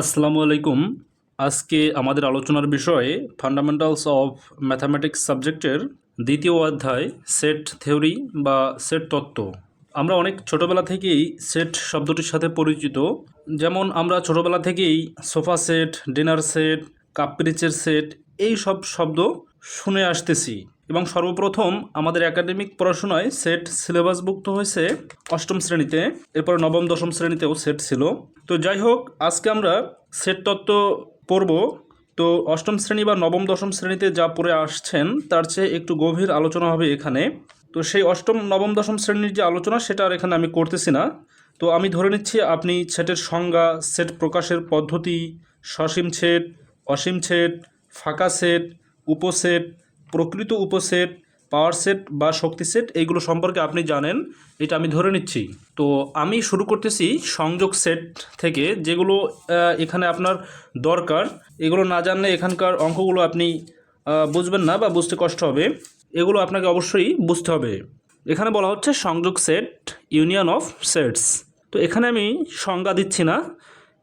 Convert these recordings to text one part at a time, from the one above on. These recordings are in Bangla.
আসসালামু আলাইকুম। আজকে আমাদের আলোচনার বিষয় ফান্ডামেন্টালস অফ ম্যাথামেটিক্স সাবজেক্টের দ্বিতীয় অধ্যায় সেট থিওরি বা সেট তত্ত্ব। আমরা অনেক ছোটোবেলা থেকেই সেট শব্দটির সাথে পরিচিত। যেমন আমরা ছোটোবেলা থেকেই sofa set, dinner set, cup পিরিচের সেট এই সব শব্দ শুনে আসতেছি এবং সর্বপ্রথম আমাদের একাডেমিক পড়াশোনায় সেট সিলেবাসভুক্ত হয়েছে অষ্টম শ্রেণীতে, এরপর নবম দশম শ্রেণীতেও সেট ছিল। তো যাই হোক, আজকে আমরা সেট তত্ত্ব পড়ব। তো অষ্টম শ্রেণী বা নবম দশম শ্রেণীতে যা পড়ে আসছেন তার চেয়ে একটু গভীর আলোচনা হবে এখানে। তো সেই অষ্টম নবম দশম শ্রেণীর যে আলোচনা সেটা আর এখানে আমি করতেছি না। তো আমি ধরে নিচ্ছি আপনি সেটের সংজ্ঞা, সেট প্রকাশের পদ্ধতি, সসীম সেট, অসীম সেট, ফাঁকা সেট, উপসেট, প্রকৃত উপসেট, পাওয়ার সেট বা শক্তি সেট এইগুলো সম্পর্কে আপনি জানেন, এটা আমি ধরে নিচ্ছি। তো আমি শুরু করতেছি সংযোগ সেট থেকে, যেগুলো এখানে আপনার দরকার। এগুলো না জানলে এখানকার অঙ্কগুলো আপনি বুঝবেন না বা বুঝতে কষ্ট হবে। এগুলো আপনাকে অবশ্যই বুঝতে হবে। এখানে বলা হচ্ছে সংযোগ সেট, ইউনিয়ন অফ সেটস। তো এখানে আমি সংজ্ঞা দিচ্ছি না,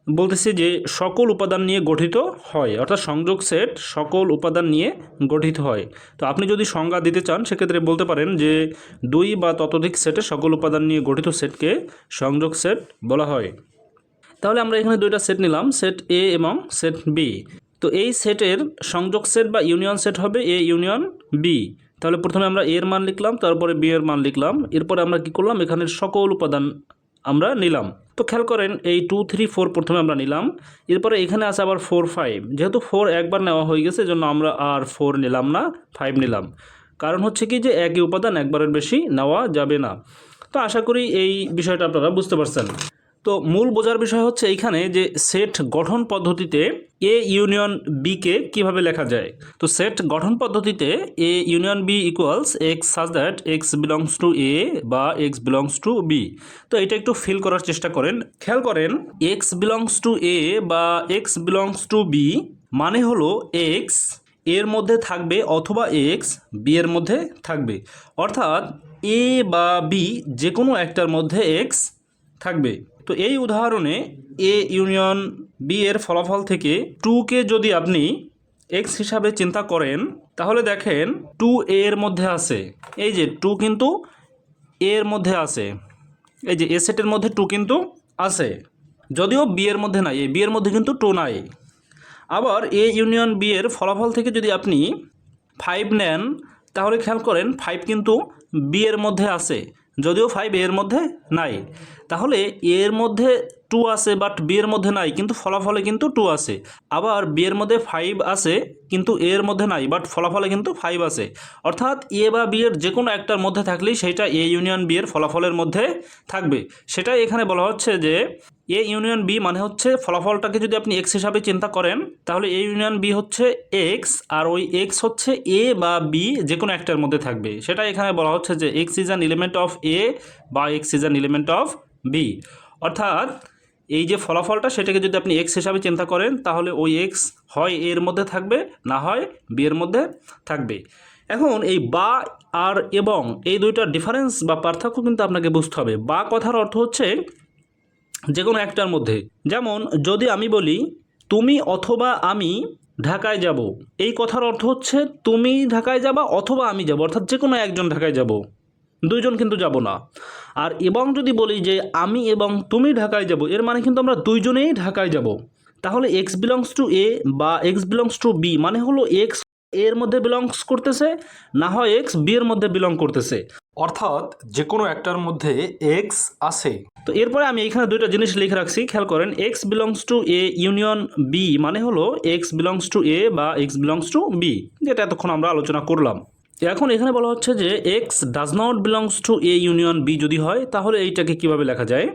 বলতেছি যে সকল উপাদান নিয়ে গঠিত হয়, অর্থাৎ সংযোগ সেট সকল উপাদান নিয়ে গঠিত হয়। তো আপনি যদি সংজ্ঞা দিতে চান সেক্ষেত্রে বলতে পারেন যে দুই বা ততোধিক সেটে সকল উপাদান নিয়ে গঠিত সেটকে সংযোগ সেট বলা হয়। তাহলে আমরা এখানে দুইটা সেট নিলাম, সেট এ এবং সেট বি। তো এই সেটের সংযোগ সেট বা ইউনিয়ন সেট হবে এ ইউনিয়ন বি। তাহলে প্রথমে আমরা এর মান লিখলাম, তারপরে বি এর মান লিখলাম, এরপরে আমরা কি করলাম, এখানের সকল উপাদান আমরা নিলাম। তো খেয়াল করেন এই 2, 3, 4 প্রথমে আমরা নিলাম, এরপরে এখানে আছে আবার 4, 5। যেহেতু 4 একবার নেওয়া হয়ে গেছে এজন্য আমরা আর 4 নিলাম না, 5 নিলাম। কারণ হচ্ছে কি যে একই উপাদান একবারের বেশি নেওয়া যাবে না। তো আশা করি এই বিষয়টা আপনারা বুঝতে পারছেন। তো মূল বোঝার বিষয় হচ্ছে এইখানে যে সেট গঠন পদ্ধতিতে এ ইউনিয়ন বিকে কীভাবে লেখা যায়। তো সেট গঠন পদ্ধতিতে A union B equals x such that x belongs to A বা এক্স বিলংস টু বি। তো এটা একটু ফিল করার চেষ্টা করেন। খেয়াল করেন এক্স বিলংস টু এ বা এক্স বিলংস টু বি মানে হলো এক্স এর মধ্যে থাকবে অথবা এক্স বি এর মধ্যে থাকবে, অর্থাৎ এ বা বি যে কোনো একটার মধ্যে এক্স থাকবে। তো এই উদাহরণে এ ইউনিয়ন বি এর ফলাফল থেকে 2কে যদি আপনি এক্স হিসাবে চিন্তা করেন তাহলে দেখেন 2 এর মধ্যে আছে, এই যে 2 কিন্তু এর মধ্যে আছে, এই যে এ সেটের মধ্যে 2 কিন্তু আছে, যদিও বি এর মধ্যে নাই, এই বি এর মধ্যে কিন্তু 2 নাই। আবার এ ইউনিয়ন বি এর ফলাফল থেকে যদি আপনি 5 নেন তাহলে খেয়াল করেন 5 কিন্তু বি এর মধ্যে আছে, যদিও 5 এর মধ্যে নাই। তাহলে এর মধ্যে 2 আছে বাট বি এর মধ্যে নাই, কিন্তু ফলাফলে কিন্তু 2 আছে। আবার বি এর মধ্যে 5 আছে কিন্তু এর মধ্যে নাই, বাট ফলাফলে কিন্তু 5 আছে। অর্থাৎ এ বা বি এর যে কোনো একটার মধ্যে থাকলেই সেটা এ ইউনিয়ন বি এর ফলাফলের মধ্যে থাকবে। সেটাই এখানে বলা হচ্ছে যে এ ইউনিয়ন বি মানে হচ্ছে ফলাফলটাকে যদি আপনি এক্স হিসাবে চিন্তা করেন তাহলে এ ইউনিয়ন বি হচ্ছে এক্স, আর ওই এক্স হচ্ছে এ বা বি যে কোনো একটার মধ্যে থাকবে। সেটা এখানে বলা হচ্ছে যে X is an element of A বা X is an element of B. অর্থাৎ এই যে ফলাফলটা সেটাকে যদি আপনি এক্স হিসাবে চিন্তা করেন তাহলে ওই এক্স হয় এর মধ্যে থাকবে, না হয় বি এর মধ্যে থাকবে। এখন এই বা আর এবং এই দুইটার ডিফারেন্স বা পার্থক্য কিন্তু আপনাকে বুঝতে হবে। বা কথার অর্থ হচ্ছে যে কোনো একটার মধ্যে। যেমন যদি আমি বলি তুমি অথবা আমি ঢাকায় যাব, এই কথার অর্থ হচ্ছে তুমি ঢাকায় যাবা অথবা আমি যাব, অর্থাৎ যে কোনো একজন ঢাকায় যাব, দুইজন কিন্তু যাব না। আর এবং যদি বলি যে আমি এবং তুমি ঢাকায় যাব, এর মানে কিন্তু আমরা দুইজনেই ঢাকায় যাব। তাহলে এক্স বিলংস টু এ বা এক্স বিলংস টু বি মানে হলো এক্স এর মধ্যে বিলংস করতেছে, না হয় এক্স বি এর মধ্যে বিলং করতেছে, অর্থাৎ যে কোনো একটার মধ্যে এক্স আছে। তো এরপরে আমি এখানে দুইটা জিনিস লিখে রাখছি, খেয়াল করেন x belongs to A union B মানে হলো এক্স বিলংস টু এ বা এক্স বিলংস টু বি, যেটা এতক্ষণ আমরা আলোচনা করলাম। এখন এখানে বলা হচ্ছে যে x does not belongs to A union B যদি হয় তাহলে এইটাকে কিভাবে লেখা যায়।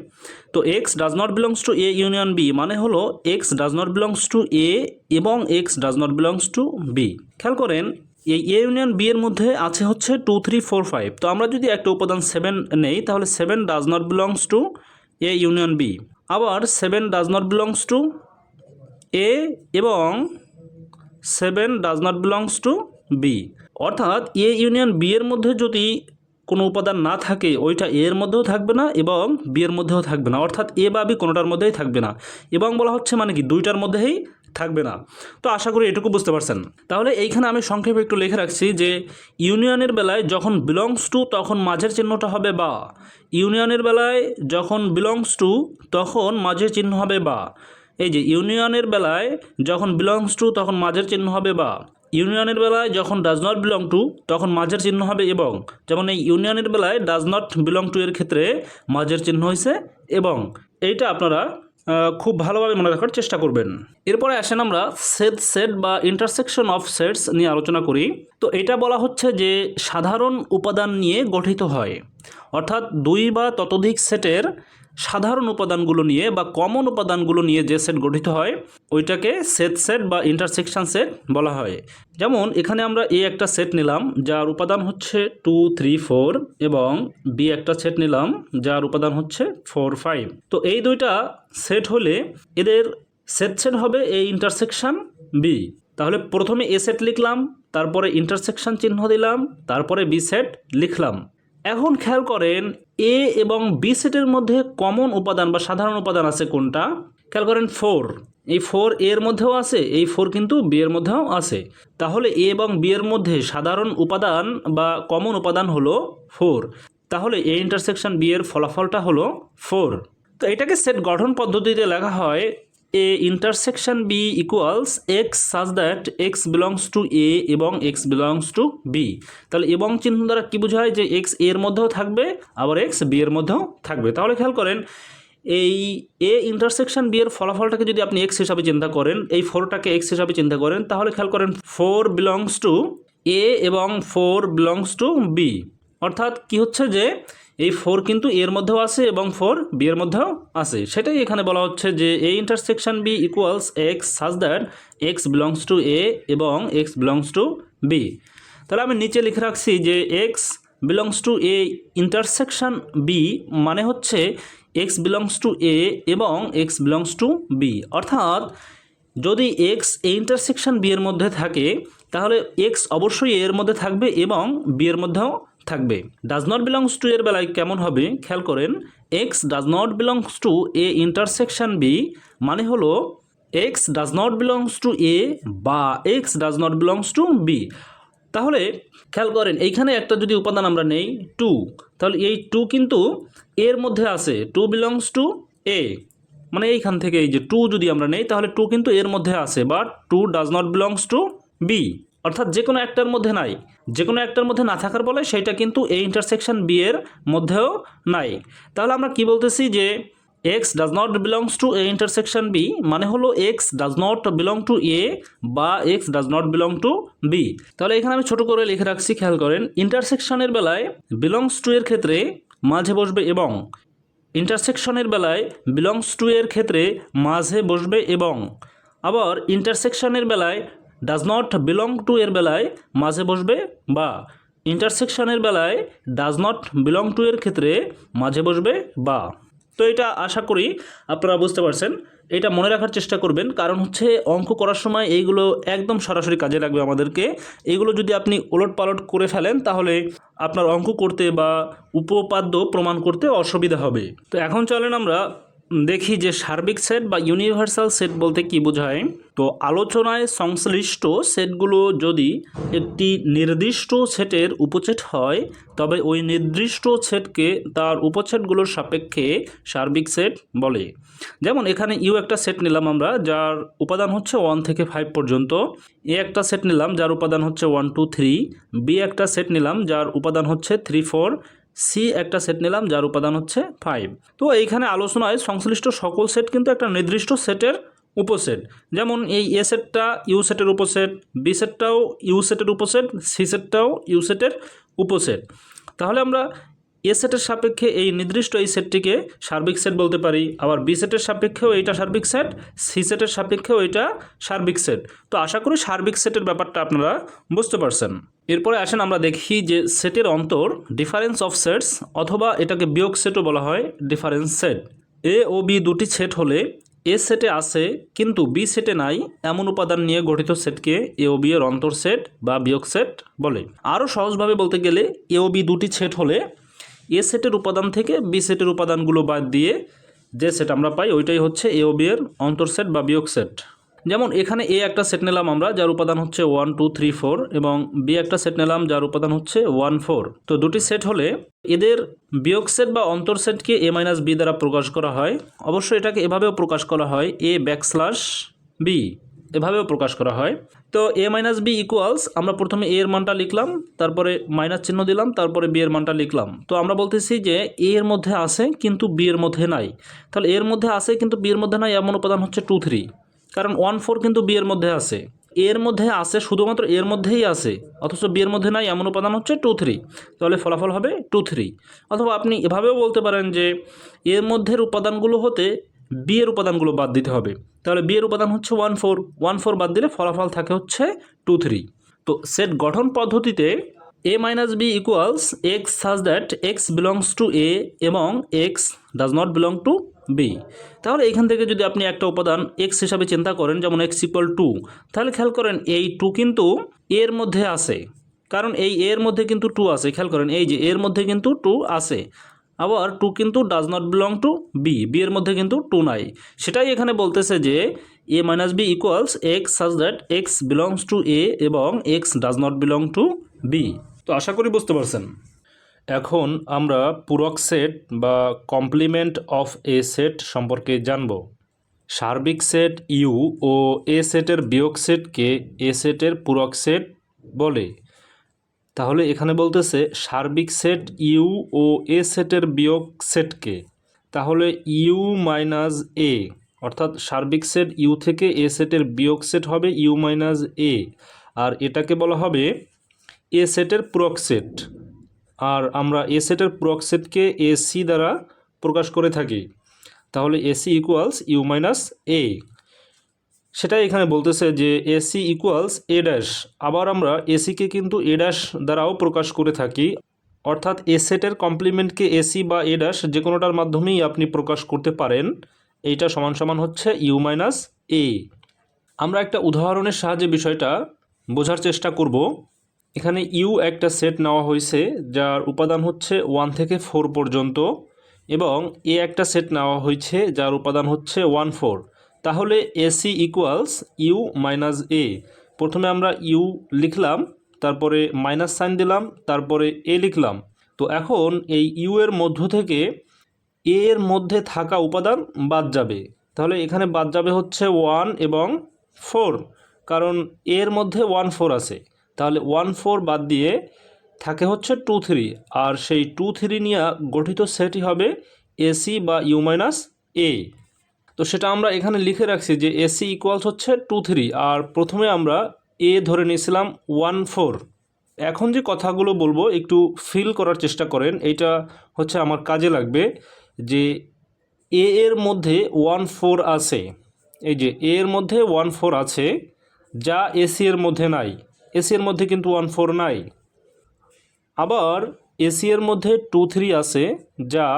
তো X does not belongs to A union B মানে হলো X does not belongs to A এবং x does not belongs to B. খেয়াল করেন এই এ ইউনিয়ন বি এর মধ্যে আছে হচ্ছে 2, 3, 4, 5। তো আমরা যদি একটা উপাদান 7 নেই তাহলে 7 does not belongs to A union B, আবার 7 does not belongs to A এবং 7 does not belongs to B. অর্থাৎ এ ইউনিয়ন বি এর মধ্যে যদি কোনো উপাদান না থাকে ওইটা এ এর মধ্যেও থাকবে না এবং বি এর মধ্যেও থাকবে না, অর্থাৎ এ বা বি কোনোটার মধ্যেই থাকবে না। এবং বলা হচ্ছে মানে কি দুইটার মধ্যেই থাকবে না। তো আশা করি এটুকু বুঝতে পারছেন। তাহলে এইখানে আমি সংক্ষেপে একটু লিখে রাখছি যে ইউনিয়নের বেলায় যখন বিলংস টু তখন মাঝের চিহ্নটা হবে বা, ইউনিয়নের বেলায় যখন বিলংস টু তখন মাঝের চিহ্ন হবে বা। এই যে ইউনিয়নের বেলায় যখন বিলংস টু তখন মাঝের চিহ্ন হবে বা, ইউনিয়নের বেলায় যখন ডাজ নট বিলং টু তখন মাঝের চিহ্ন হবে এবং। যেমন এই ইউনিয়নের বেলায় ডাজ নট বিলং টু এর ক্ষেত্রে মাঝের চিহ্ন হয়েছে এবং। এইটা আপনারা খুব ভালোভাবে মনে রাখার চেষ্টা করবেন। এরপরে আসেন আমরা সেট বা ইন্টারসেকশন অফ সেটস নিয়ে আলোচনা করি। তো এটা বলা হচ্ছে যে সাধারণ উপাদান নিয়ে গঠিত হয়, অর্থাৎ দুই বা ততোধিক সেটের সাধারণ উপাদানগুলো নিয়ে বা কমন উপাদানগুলো নিয়ে যে সেট গঠিত হয় ওইটাকে সেট বা ইন্টারসেকশন সেট বলা হয়। যেমন এখানে আমরা এ একটা সেট নিলাম যার উপাদান হচ্ছে 2, 3, 4 এবং বি একটা সেট নিলাম যার উপাদান হচ্ছে 4, 5। তো এই দুইটা সেট হলে এদের সেট হবে এ ইন্টারসেকশন বি। তাহলে প্রথমে এ সেট লিখলাম, তারপরে ইন্টারসেকশন চিহ্ন দিলাম, তারপরে বি সেট লিখলাম। এখন খেয়াল করেন এ এবং বি সেটের মধ্যে কমন উপাদান বা সাধারণ উপাদান আছে কোনটা? খেয়াল করেন 4। এই 4 এর মধ্যেও আছে, এই 4 কিন্তু বি এর মধ্যেও আছে। তাহলে এ এবং বি এর মধ্যে সাধারণ উপাদান বা কমন উপাদান হলো 4। তাহলে এ ইন্টারসেকশন বি এর ফলাফলটা হলো 4। তো এটাকে সেট গঠন পদ্ধতিতে লেখা হয় A intersection B equals x such that x belongs to A এবং এক্স বিলংস টু বি। তাহলে এবং চিহ্ন দ্বারা কী বোঝায় যে এক্স এর মধ্যেও থাকবে আবার এক্স বি এর মধ্যেও থাকবে। তাহলে খেয়াল করেন এই এ ইন্টারসেকশন বি এর ফলাফলটাকে যদি আপনি এক্স হিসাবে চিন্তা করেন, এই 4টাকে এক্স হিসাবে চিন্তা করেন, তাহলে খেয়াল করেন 4 বিলংস টু এ এবং 4 বিলংস টু বি। অর্থাৎ কি হচ্ছে যে এই 4 কিন্তু এর মধ্যেও আছে এবং 4 বি এর মধ্যেও আছে। সেটাই এখানে বলা হচ্ছে যে A intersection B equals x such that x belongs to A এবং এক্স বিলংস টু বি। তাহলে আমি নিচে লিখে রাখছি যে x belongs to A intersection B মানে হচ্ছে এক্স বিলংস টু এ এবং এক্স বিলংস টু বি। অর্থাৎ যদি এক্স এ ইন্টারসেকশন বি এর মধ্যে থাকে তাহলে এক্স অবশ্যই এর মধ্যে থাকবে এবং বি এর মধ্যেও থাকবে। ডাজ নট বিলংস টু এর বেলায় কেমন হবে খেয়াল করেন, x does not belongs to A intersection B মানে হলো X does not belongs to A বা x does not belongs to B. তাহলে খেয়াল করেন এইখানে একটা যদি উপাদান আমরা নেই 2, তাহলে এই 2 কিন্তু এর মধ্যে আছে, 2 বিলংস টু এ, মানে এইখান থেকে এই যে 2 যদি আমরা নেই তাহলে 2 কিন্তু এর মধ্যে আছে, but 2 does not belongs to B. অর্থাৎ যে কোনো একটার মধ্যে নাই, যে কোনো একটার মধ্যে না থাকার বলে সেইটা কিন্তু এ ইন্টারসেকশন বি এর মধ্যেও নাই। তাহলে আমরা কি বলতেছি যে x does not belongs to A intersection B মানে হলো X does not belong to A বা x does not belong to B. তাহলে এখানে আমি ছোট করে লিখে রাখছি, খেয়াল করেন ইন্টারসেকশনের বেলায় বিলংস টু এর ক্ষেত্রে মাঝে বসবে এবং, ইন্টারসেকশনের বেলায় বিলংস টু এর ক্ষেত্রে মাঝে বসবে এবং, আবার ইন্টারসেকশনের বেলায় ডাজ নট বিলং টু এর বেলায় মাঝে বসবে বা, ইন্টারসেকশনের বেলায় ডাজ নট বিলং টু এর ক্ষেত্রে মাঝে বসবে বা। তো এটা আশা করি আপনারা বুঝতে পারছেন। এটা মনে রাখার চেষ্টা করবেন, কারণ হচ্ছে অঙ্ক করার সময় এইগুলো একদম সরাসরি কাজে লাগবে আমাদেরকে। এগুলো যদি আপনি ওলটপালট করে ফেলেন তাহলে আপনার অঙ্ক করতে বা উপপাদ্য প্রমাণ করতে অসুবিধা হবে। তো এখন চলেন আমরা দেখি যে সার্বিক সেট বা ইউনিভার্সাল সেট বলতে কি বোঝায়। তো আলোচনায় সংশ্লিষ্ট সেটগুলো যদি একটি নির্দিষ্ট সেটের উপসেট হয় তবে ওই নির্দিষ্ট সেটকে তার উপসেটগুলোর সাপেক্ষে সার্বিক সেট বলে। যেমন এখানে ইউ একটা সেট নিলাম আমরা যার উপাদান হচ্ছে 1 থেকে 5 পর্যন্ত, এ একটা সেট নিলাম যার উপাদান হচ্ছে 1, 2, 3, বি একটা সেট নিলাম যার উপাদান হচ্ছে 3, 4, সি একটা সেট নিলাম যার উপাদান হচ্ছে 5। তো এইখানে আলোচনায় সংশ্লিষ্ট সকল সেট কিন্তু একটা নির্দিষ্ট সেটের উপসেট। যেমন এই এ সেটটা ইউ সেটের উপসেট, বি সেটটাও ইউ সেটের উপসেট, সি সেটটাও ইউ সেটের উপসেট। তাহলে আমরা এ সেটের সাপেক্ষে এই নির্দিষ্ট এই সেটটিকে সার্বিক সেট বলতে পারি, আবার বি সেটের সাপেক্ষেও এইটা সার্বিক সেট, সি সেটের সাপেক্ষেও এইটা সার্বিক সেট। তো আশা করি সার্বিক সেটের ব্যাপারটা আপনারা বুঝতে পারছেন। এরপরে আসেন আমরা দেখি যে সেটের অন্তর ডিফারেন্স অফ সেটস, অথবা এটাকে বিয়োগ সেটও বলা হয় ডিফারেন্স সেট। এ ও বি দুটি সেট হলে এ সেটে আছে কিন্তু বি সেটে নাই এমন উপাদান নিয়ে গঠিত সেটকে এ ও বি এর অন্তর সেট বা বিয়োগ সেট বলে। আরও সহজভাবে বলতে গেলে এ ও বি দুটি সেট হলে এ সেটের উপাদান থেকে বি সেটের উপাদানগুলো বাদ দিয়ে যে সেট আমরা পাই ওইটাই হচ্ছে এ ও বি এর অন্তর সেট বা বিয়োগ সেট। যেমন এখানে এ একটা সেট নিলাম আমরা, যার উপাদান হচ্ছে 1 2 3 4, এবং বি একটা সেট নিলাম যার উপাদান হচ্ছে 1 4। তো দুটি সেট হলে এদের বিয়োগ সেট বা অন্তর সেটকে এ মাইনাস বি দ্বারা প্রকাশ করা হয়। অবশ্যই এটাকে এভাবেও প্রকাশ করা হয় এ ব্যাকস্ল্যাশ বি, এভাবেও প্রকাশ করা হয়। তো এ মাইনাস বি ইকুয়ালস, আমরা প্রথমে এ এর মানটা লিখলাম, তারপরে মাইনাস চিহ্ন দিলাম, তারপরে বি এর মানটা লিখলাম। তো আমরা বলতেছি যে এ এর মধ্যে আছে কিন্তু বি এর মধ্যে নাই। তাহলে এর মধ্যে আছে কিন্তু বি এর মধ্যে নাই এমন উপাদান হচ্ছে 2 3, কারণ 1 4 কিন্তু বি এর মধ্যে আছে। এর মধ্যে আছে শুধুমাত্র এর মধ্যেই আছে, অথচ বি এর মধ্যে নাই এমন উপাদান হচ্ছে 2 3। তাহলে ফলাফল হবে 2 3। অথবা আপনি এভাবেও বলতে পারেন যে এর মধ্যের উপাদানগুলো হতে বি এর উপাদানগুলো বাদ দিতে হবে। তাহলে বি এর উপাদান হচ্ছে 1 4, 1 4 বাদ দিলে ফলাফল থাকে হচ্ছে 2 3। তো সেট গঠন পদ্ধতিতে a minus B equals x such that x belongs to A এবং x does not belong to B. তাহলে এখান থেকে যদি আপনি একটা উপাদান এক্স হিসাবে চিন্তা করেন, যেমন এক্স ইকুয়াল 2, তাহলে খেয়াল করেন এই 2 কিন্তু এর মধ্যে আছে, কারণ এই এর মধ্যে কিন্তু 2 আছে। খেয়াল করেন এই যে এর মধ্যে কিন্তু 2 আছে। আবার 2 কিন্তু does not belong to B, B এর মধ্যে কিন্তু 2 নাই। সেটাই এখানে বলতেছে যে A minus B equals x such that x belongs to A এবং x does not belong to B. তো আশা করি বুঝতে পারছেন। এখন আমরা পূরক সেট বা কমপ্লিমেন্ট অফ এ সেট সম্পর্কে জানব। সার্বিক সেট ইউ ও এ সেটের বিয়োগ সেটকে এ সেটের পূরক সেট বলে। তাহলে এখানে বলতেছে সার্বিক সেট ইউ ও এ সেটের বিয়োগ সেটকে, তাহলে ইউ মাইনাস এ, অর্থাৎ সার্বিক সেট ইউ থেকে এ সেটের বিয়োগ সেট হবে ইউ মাইনাস এ, আর এটাকে বলা হবে এ সেটের পূরক সেট। আর আমরা এ সেটের পূরক সেটকে এসি দ্বারা প্রকাশ করে থাকি। তাহলে এসি ইকুয়ালস ইউ মাইনাস এ, সেটাই এখানে বলতেছে যে এসি ইকুয়ালস এ ড্যাশ। আবার আমরা এসিকে কিন্তু এ ড্যাশ দ্বারাও প্রকাশ করে থাকি, অর্থাৎ এ সেটের কমপ্লিমেন্টকে এসি বা এ ড্যাশ যে কোনোটার মাধ্যমেই আপনি প্রকাশ করতে পারেন। এইটা সমান সমান হচ্ছে ইউ মাইনাস এ। আমরা একটা উদাহরণের সাহায্যে বিষয়টা বোঝার চেষ্টা করব। এখানে ইউ একটা সেট নেওয়া হয়েছে যার উপাদান হচ্ছে 1 থেকে 4 পর্যন্ত, এবং এ একটা সেট নেওয়া হয়েছে যার উপাদান হচ্ছে 1 4। তাহলে এসি ইকুয়ালস ইউ মাইনাস এ। প্রথমে আমরা ইউ লিখলাম, তারপরে মাইনাস সাইন দিলাম, তারপরে এ লিখলাম। তো এখন এই ইউ এর মধ্য থেকে এ এর মধ্যে থাকা উপাদান বাদ যাবে। তাহলে এখানে বাদ যাবে হচ্ছে 1 এবং 4, কারণ এর মধ্যে 1 4 আছে। তাহলে 1 4 বাদ দিয়ে থাকে হচ্ছে 2 3, আর সেই 2 3 নিয়ে গঠিত সেটই হবে এসি বা ইউ মাইনাস এ। তো সেটা আমরা এখানে লিখে রাখছি যে এসি ইকুয়ালস হচ্ছে 2 3, আর প্রথমে আমরা এ ধরে নিয়েছিলাম 1 4। এখন যে কথাগুলো বলবো একটু ফিল করার চেষ্টা করেন, এইটা হচ্ছে আমার কাজে লাগবে। যে এ এর মধ্যে 1 4 আছে, এই যে এ এর মধ্যে 1 4 আছে, যা এসি এর মধ্যে নাই। এসি এর মধ্যে কিন্তু 1 4 নাই। আবার এসি এর মধ্যে 2 3 আছে, যা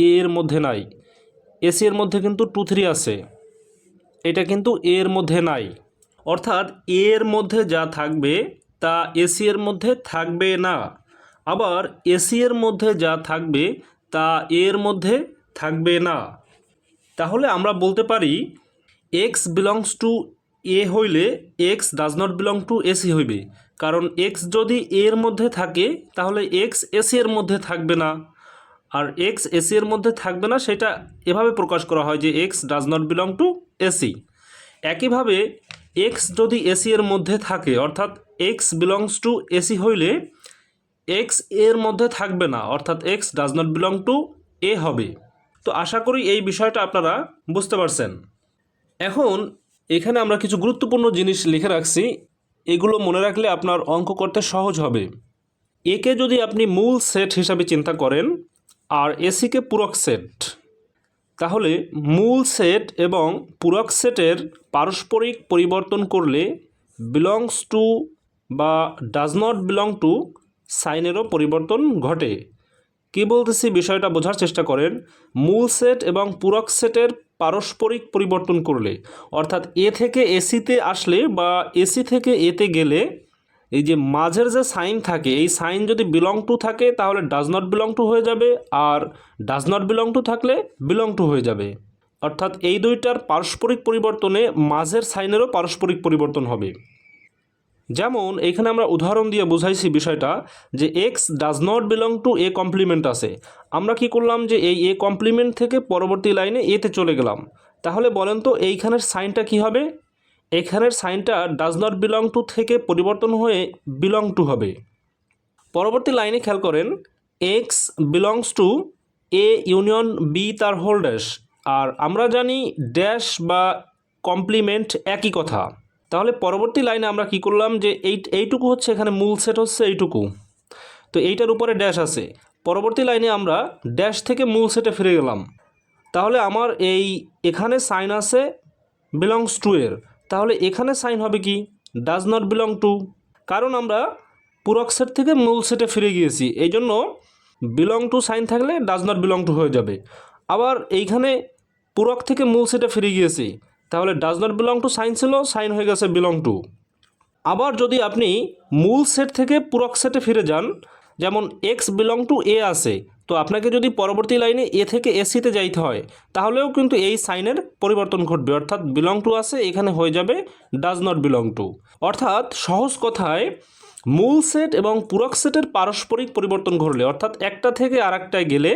এ এর মধ্যে নাই। এসি এর মধ্যে কিন্তু 2 3 আছে, এটা কিন্তু এ এর মধ্যে নাই। অর্থাৎ এ এর মধ্যে যা থাকবে তা এসি এর মধ্যে থাকবে না। আবার এসি এর মধ্যে যা থাকবে তা এ এর মধ্যে থাকবে না। তাহলে আমরা বলতে পারি এক্স বিলংস টু এ হইলে x does not belong to AC হইবে, কারণ এক্স যদি এর মধ্যে থাকে তাহলে এক্স এসি এর মধ্যে থাকবে না, আর এক্স এসি এর মধ্যে থাকবে না সেটা এভাবে প্রকাশ করা হয় যে x does not belong to AC. একইভাবে এক্স যদি এসি এর মধ্যে থাকে, অর্থাৎ এক্স বিলংস টু এসি হইলে এক্স এর মধ্যে থাকবে না, অর্থাৎ x does not belong to A হবে। তো আশা করি এই বিষয়টা আপনারা বুঝতে পারছেন। এখন এখানে আমরা কিছু গুরুত্বপূর্ণ জিনিস লিখে রাখছি, এগুলো মনে রাখলে আপনার অঙ্ক করতে সহজ হবে। একে যদি আপনি মূল সেট হিসাবে চিন্তা করেন আর এসিকে পূরক সেট, তাহলে মূল সেট এবং পূরক সেটের পারস্পরিক পরিবর্তন করলে বিলংস টু বা ডাজ নট বিলং টু সাইনেরও পরিবর্তন ঘটে। কী বলতেছি বিষয়টা বোঝার চেষ্টা করেন। মূল সেট এবং পূরক সেটের পারস্পরিক পরিবর্তন করলে, অর্থাৎ এ থেকে এসিতে আসলে বা এসি থেকে এতে গেলে এই যে মাঝের যে সাইন থাকে, এই সাইন যদি বিলং টু থাকে তাহলে ডাজ নট বিলং টু হয়ে যাবে, আর ডাজ নট বিলং টু থাকলে বিলং টু হয়ে যাবে। অর্থাৎ এই দুইটার পারস্পরিক পরিবর্তনে মাঝের সাইনেরও পারস্পরিক পরিবর্তন হবে। যেমন এইখানে আমরা উদাহরণ দিয়ে বুঝাইছি বিষয়টা যে x does not belong to A complement আছে। আমরা কি করলাম যে এই এ কমপ্লিমেন্ট থেকে পরবর্তী লাইনে এতে চলে গেলাম। তাহলে বলেন তো এইখানের সাইনটা কি হবে? এখানের সাইনটা ডাজ নট বিলং টু থেকে পরিবর্তন হয়ে বিলং টু হবে। পরবর্তী লাইনে খেয়াল করেন, x belongs to A union B তার হোল ড্যাশ। আর আমরা জানি ড্যাশ বা কমপ্লিমেন্ট একই কথা। তাহলে পরবর্তী লাইনে আমরা কি করলাম যে এইটুকু হচ্ছে এখানে মূল সেট হচ্ছে এইটুকু, তো এইটার উপরে ড্যাশ আছে। পরবর্তী লাইনে আমরা ড্যাশ থেকে মূল সেটে ফিরে গেলাম। তাহলে আমার এখানে সাইন আছে বিলংস টু এর, তাহলে এখানে সাইন হবে কি ডাজ নট বিলং টু, কারণ আমরা পূরক সেট থেকে মূল সেটে ফিরে গিয়েছি, এই জন্য বিলং টু সাইন থাকলে ডাজ নট বিলং টু হয়ে যাবে। আবার এইখানে পূরক থেকে মূল সেটে ফিরে গিয়েছি, তাহলে does not belong to sign ছিল, সাইন হয়ে গেছে বিলং টু। আবার যদি আপনি মূল সেট থেকে পূরক সেটে ফিরে যান, যেমন এক্স বিলং টু এ আছে, তো আপনাকে যদি পরবর্তী লাইনে এ থেকে এসিতে যাইতে হয় তাহলেও কিন্তু এই সাইনের পরিবর্তন ঘটবে, অর্থাৎ বিলং টু আছে এখানে হয়ে যাবে ডাজ নট বিলং টু। অর্থাৎ সহজ কথায় মূল সেট এবং পূরক সেটের পারস্পরিক পরিবর্তন ঘটলে, অর্থাৎ একটা থেকে আরেকটায় গেলে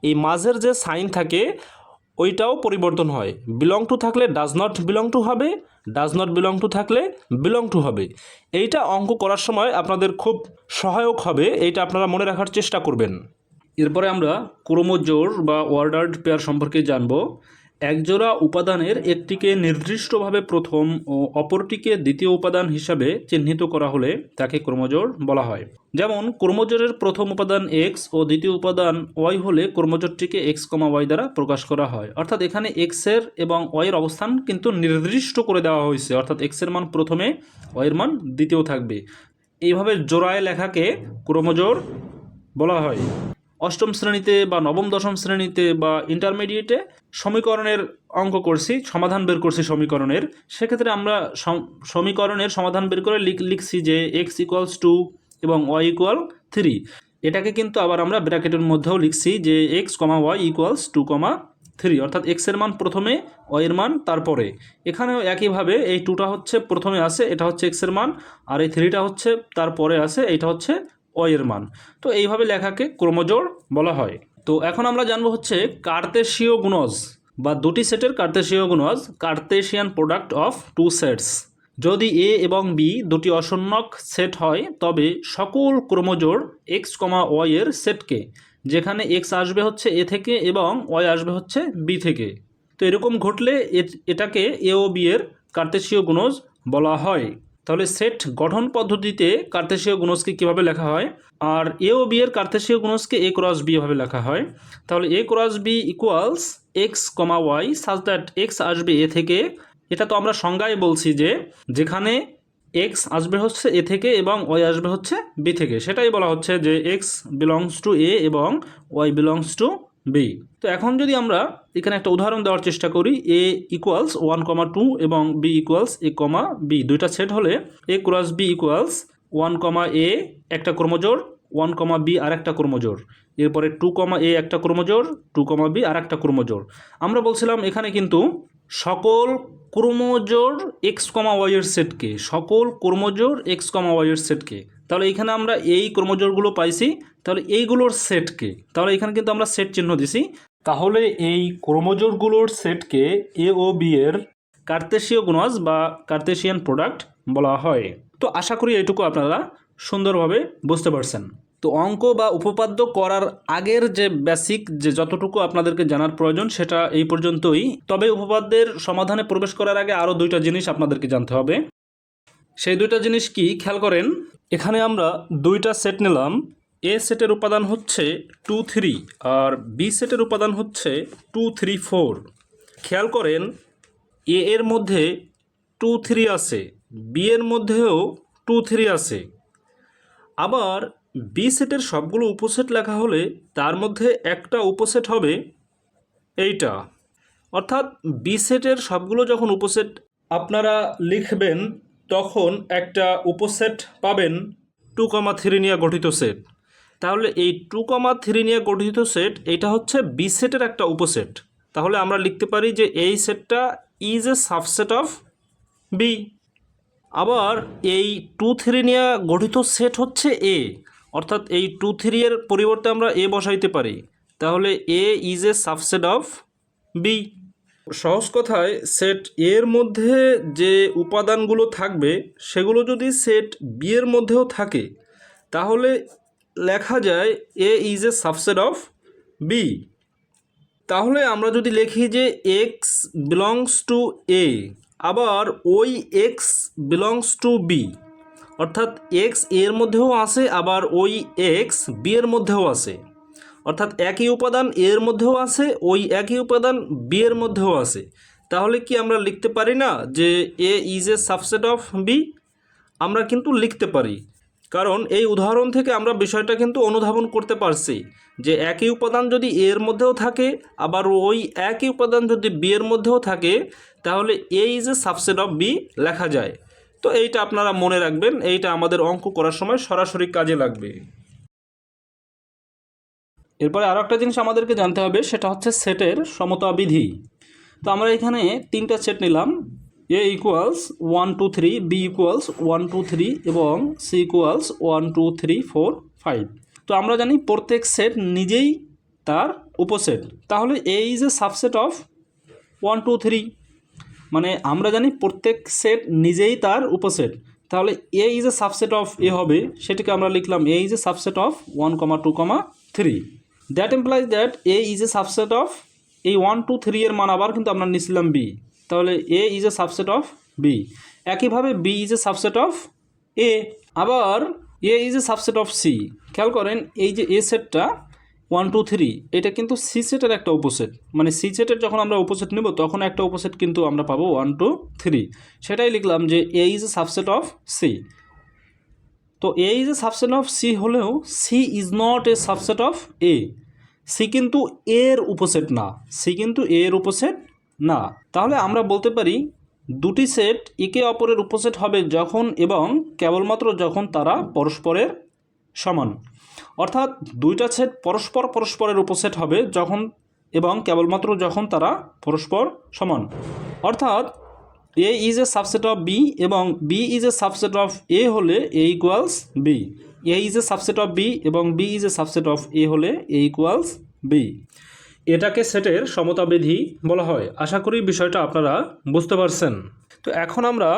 এই মাঝের যে সাইন থাকে ওইটাও পরিবর্তন হয়। বিলং টু থাকলে ডাজ নট বিলং টু হবে, ডাজ নট বিলং টু থাকলে বিলং টু হবে। এইটা অঙ্ক করার সময় আপনাদের খুব সহায়ক হবে, এইটা আপনারা মনে রাখার চেষ্টা করবেন। এরপরে আমরা ক্রোমোজোড় বা অর্ডার্ড পেয়ার সম্পর্কে জানব। একজোড়া উপাদানের একটিকে নির্দিষ্টভাবে প্রথম ও অপরটিকে দ্বিতীয় উপাদান হিসাবে চিহ্নিত করা হলে তাকে ক্রোমোজোড় বলা হয়। যেমন ক্রোমোজোড়ের প্রথম উপাদান এক্স ও দ্বিতীয় উপাদান ওয়াই হলে ক্রোমোজোড়টিকে এক্স কমা ওয়াই দ্বারা প্রকাশ করা হয়। অর্থাৎ এখানে এক্সের এবং ওয়াইয়ের অবস্থান কিন্তু নির্দিষ্ট করে দেওয়া হয়েছে, অর্থাৎ এক্সের মান প্রথমে, ওয়াইয়ের মান দ্বিতীয় থাকবে। এইভাবে জোড়ায় লেখাকে ক্রোমোজোড় বলা হয়। অষ্টম শ্রেণীতে বা নবম দশম শ্রেণীতে বা ইন্টারমিডিয়েটে সমীকরণের অঙ্ক করছি, সমাধান বের করছি সমীকরণের, সেক্ষেত্রে আমরা সমীকরণের সমাধান বের করে লিখছি যে এক্স ইকুয়ালস টু এবং ওয়াই ইকুয়াল 3। এটাকে কিন্তু আবার আমরা ব্র্যাকেটের মধ্যেও লিখছি যে এক্স কমা ওয়াই ইকুয়ালস 2,3, অর্থাৎ এক্সের মান প্রথমে, ওয়াইয়ের মান তারপরে। এখানেও একইভাবে এই 2টা হচ্ছে প্রথমে আসে, এটা হচ্ছে এক্সের মান, আর এই 3টা হচ্ছে তারপরে আসে, এইটা হচ্ছে ওয়াইয়ের মান। তো এইভাবে লেখাকে ক্রোমোজোড় বলা হয়। তো এখন আমরা জানবো হচ্ছে কার্তেশীয় গুণজ বা দুটি সেটের কার্তেশীয় গুণজ, Cartesian product of two sets. যদি এ এবং বি দুটি অসম্যক সেট হয় তবে সকল ক্রোমোজোড় এক্স কমা ওয়াই এর সেটকে, যেখানে এক্স আসবে হচ্ছে এ থেকে এবং ওয়াই আসবে হচ্ছে বি থেকে, তো এরকম ঘটলে এটাকে এ ও বি এর কার্তেশীয় গুণজ বলা হয়। তাহলে সেট গঠন পদ্ধতিতে কার্তেশীয় গুণজকে কীভাবে লেখা হয়, আর এ ও বি এর কার্তেশীয় গুণজকে এ ক্রস বি এভাবে লেখা হয়। তাহলে A cross B equals X comma Y such that X আসবে এ থেকে। এটা তো আমরা সংজ্ঞায় বলছি যে যেখানে এক্স আসবে হচ্ছে এ থেকে এবং ওয়াই আসবে হচ্ছে বি থেকে, সেটাই বলা হচ্ছে যে এক্স বিলংস টু এ এবং ওয়াই বিলংস টু বি। তো এখন যদি আমরা এখানে একটা উদাহরণ দেওয়ার চেষ্টা করি, এ ইকুয়ালস 1,2 এবং বি ইকুয়ালস এ কমা বি, দুইটা সেট হলে এ ক্রস বি ইকুয়ালস 1, এ একটা ক্রোমোজোড়, 1, বি আর একটা ক্রোমোজোড়, এরপরে 2, এ একটা ক্রোমোজোড়, 2, বি আর একটা ক্রোমোজোড়। আমরা বলছিলাম এখানে কিন্তু সকল ক্রোমোজোড় এক্স কমা ওয়াই এর সেটকে, সকল ক্রোমোজোড় এক্স কমা ওয়াই এর সেটকে, তাহলে এখানে আমরা এই ক্রোমোজোড়গুলো পাইছি, তাহলে এইগুলোর সেটকে, তাহলে এখানে কিন্তু আমরা সেট চিহ্ন দিছি, তাহলে এই ক্রোমোজোড়গুলোর সেটকে এ ও বি এর কার্তেশীয় গুণজ বা কার্তেশিয়ান প্রোডাক্ট বলা হয়। তো আশা করি এইটুকু আপনারা সুন্দরভাবে বুঝতে পারছেন। তো অঙ্ক বা উপপাদ্য করার আগের যে বেসিক যে যতটুকু আপনাদেরকে জানার প্রয়োজন সেটা এই পর্যন্তই। তবে উপপাদ্যের সমাধানে প্রবেশ করার আগে আরও দুইটা জিনিস আপনাদেরকে জানতে হবে। সেই দুইটা জিনিস কি, খেয়াল করেন। এখানে আমরা দুইটা সেট নিলাম, এ সেটের উপাদান হচ্ছে 2, 3 আর বি সেটের উপাদান হচ্ছে 2, 3, 4। খেয়াল করেন এ এর মধ্যে 2, 3 আছে, বি এর মধ্যেও 2, 3 আছে। আবার বি সেটের সবগুলো উপসেট লেখা হলে তার মধ্যে একটা উপসেট হবে এইটা, অর্থাৎ বি সেটের সবগুলো যখন উপসেট আপনারা লিখবেন তখন একটা উপসেট পাবেন 2,3 নিয়ে গঠিত সেট। তাহলে এই 2,3 নিয়ে গঠিত সেট এটা হচ্ছে বি সেটের একটা উপসেট। তাহলে আমরা লিখতে পারি যে এই সেটটা is a subset of B. আবার এই 2,3 নিয়ে গঠিত সেট হচ্ছে এ, অর্থাৎ এই 2,3 এর পরিবর্তে আমরা এ বসাইতে পারি। তাহলে A is a subset of B. সহজ কথায় সেট এর মধ্যে যে উপাদানগুলো থাকবে সেগুলো যদি সেট বি এর মধ্যেও থাকে তাহলে লেখা যায় A is a subset of B. তাহলে আমরা যদি লিখি যে এক্স বিলংস টু এ, আবার ওই এক্স বিলংস টু বি, অর্থাৎ এক্স এর মধ্যেও আছে আবার ওই এক্স বি এর মধ্যেও আছে, অর্থাৎ একই উপাদান এর মধ্যেও আছে ওই একই উপাদান বি এর মধ্যেও আছে, তাহলে কি আমরা লিখতে পারি না যে A is a subset of B? আমরা কিন্তু লিখতে পারি, কারণ এই উদাহরণ থেকে আমরা বিষয়টা কিন্তু অনুধাবন করতে পারছি যে একই উপাদান যদি এ এর মধ্যেও থাকে আবার ওই একই উপাদান যদি বি এর মধ্যেও থাকে তাহলে A is a subset of B লেখা যায়। তো এইটা আপনারা মনে রাখবেন, এইটা আমাদের অঙ্ক করার সময় সরাসরি কাজে লাগবে। এরপরে আরও একটা জিনিস আমাদেরকে জানতে হবে, সেটা হচ্ছে সেটের সমতা বিধি। তো আমরা এখানে তিনটা সেট নিলাম, এ ইকুয়ালস 1 2 3, বি ইকুয়ালস 1 2 3 এবং সি ইকুয়ালস 1 2 3 4 5। তো আমরা জানি প্রত্যেক সেট নিজেই তার উপসেট, তাহলে A is a subset of 1 2 3, মানে আমরা জানি প্রত্যেক সেট নিজেই তার উপসেট, তাহলে A is a subset of A হবে, সেটাকে আমরা লিখলাম A is a subset of 1, 2, 3। That implies that A is a subset of এই 1 2 3 এর মান আবার কিন্তু আমরা নিছিলাম বি, তাহলে A is a subset of B. একইভাবে B is a subset of A, আবার A is a subset of C. খেয়াল করেন এই যে এ সেটটা 1 2 3 এটা কিন্তু সি সেটের একটা উপসেট, মানে সি সেটের যখন আমরা উপসেট নেব তখন একটা উপসেট কিন্তু আমরা পাবো 1 2 3, সেটাই লিখলাম যে A is a subset of C. তো A is a subset of C হলেও C is not a subset of A, C কিন্তু এর উপসেট না, সি কিন্তু এর উপসেট না। তাহলে আমরা বলতে পারি দুটি সেট একে অপরের উপসেট হবে যখন এবং কেবলমাত্র যখন তারা পরস্পরের সমান, অর্থাৎ দুইটা সেট পরস্পরের উপসেট হবে যখন এবং কেবলমাত্র যখন তারা পরস্পর সমান, অর্থাৎ A is a subset of B এবং B is a subset of A হলে A equals B, A is a subset of B এবং B is a subset of A হলে এ ইকুয়ালস বি। এটাকে সেটের সমতা বিধি বলা হয়। আশা করি বিষয়টা আপনারা বুঝতে পারছেন। তো এখন আমরা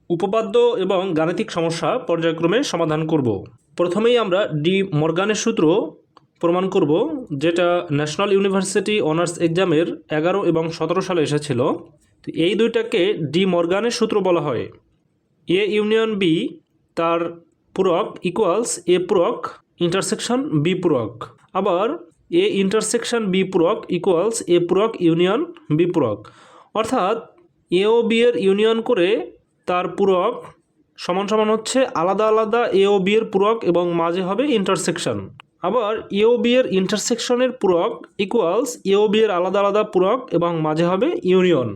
উপপাদ্য এবং গাণিতিক সমস্যা পর্যায়ক্রমে সমাধান করব। প্রথমেই আমরা ডি মর্গানের সূত্র প্রমাণ করব, যেটা ন্যাশনাল ইউনিভার্সিটি অনার্স এক্সামের 11 এবং 17 সালে এসেছিল। তো এই দুইটাকে ডি মর্গানের সূত্র বলা হয়। এ ইউনিয়ন বি তার পূরক ইকুয়ালস এ পূরক ইন্টারসেকশন বি পূরক, আবার এ ইন্টারসেকশন বি পূরক ইকুয়ালস এ পূরক ইউনিয়ন বি পূরক, অর্থাৎ এ ও বি এর ইউনিয়ন করে তার পূরক সমান সমান হচ্ছে আলাদা আলাদা এ ও বি এর পূরক এবং মাঝে হবে ইন্টারসেকশন, আবার এ ও বি এর ইন্টারসেকশনের পূরক ইকুয়ালস এ ও বি এর আলাদা আলাদা পূরক এবং মাঝে হবে ইউনিয়ন।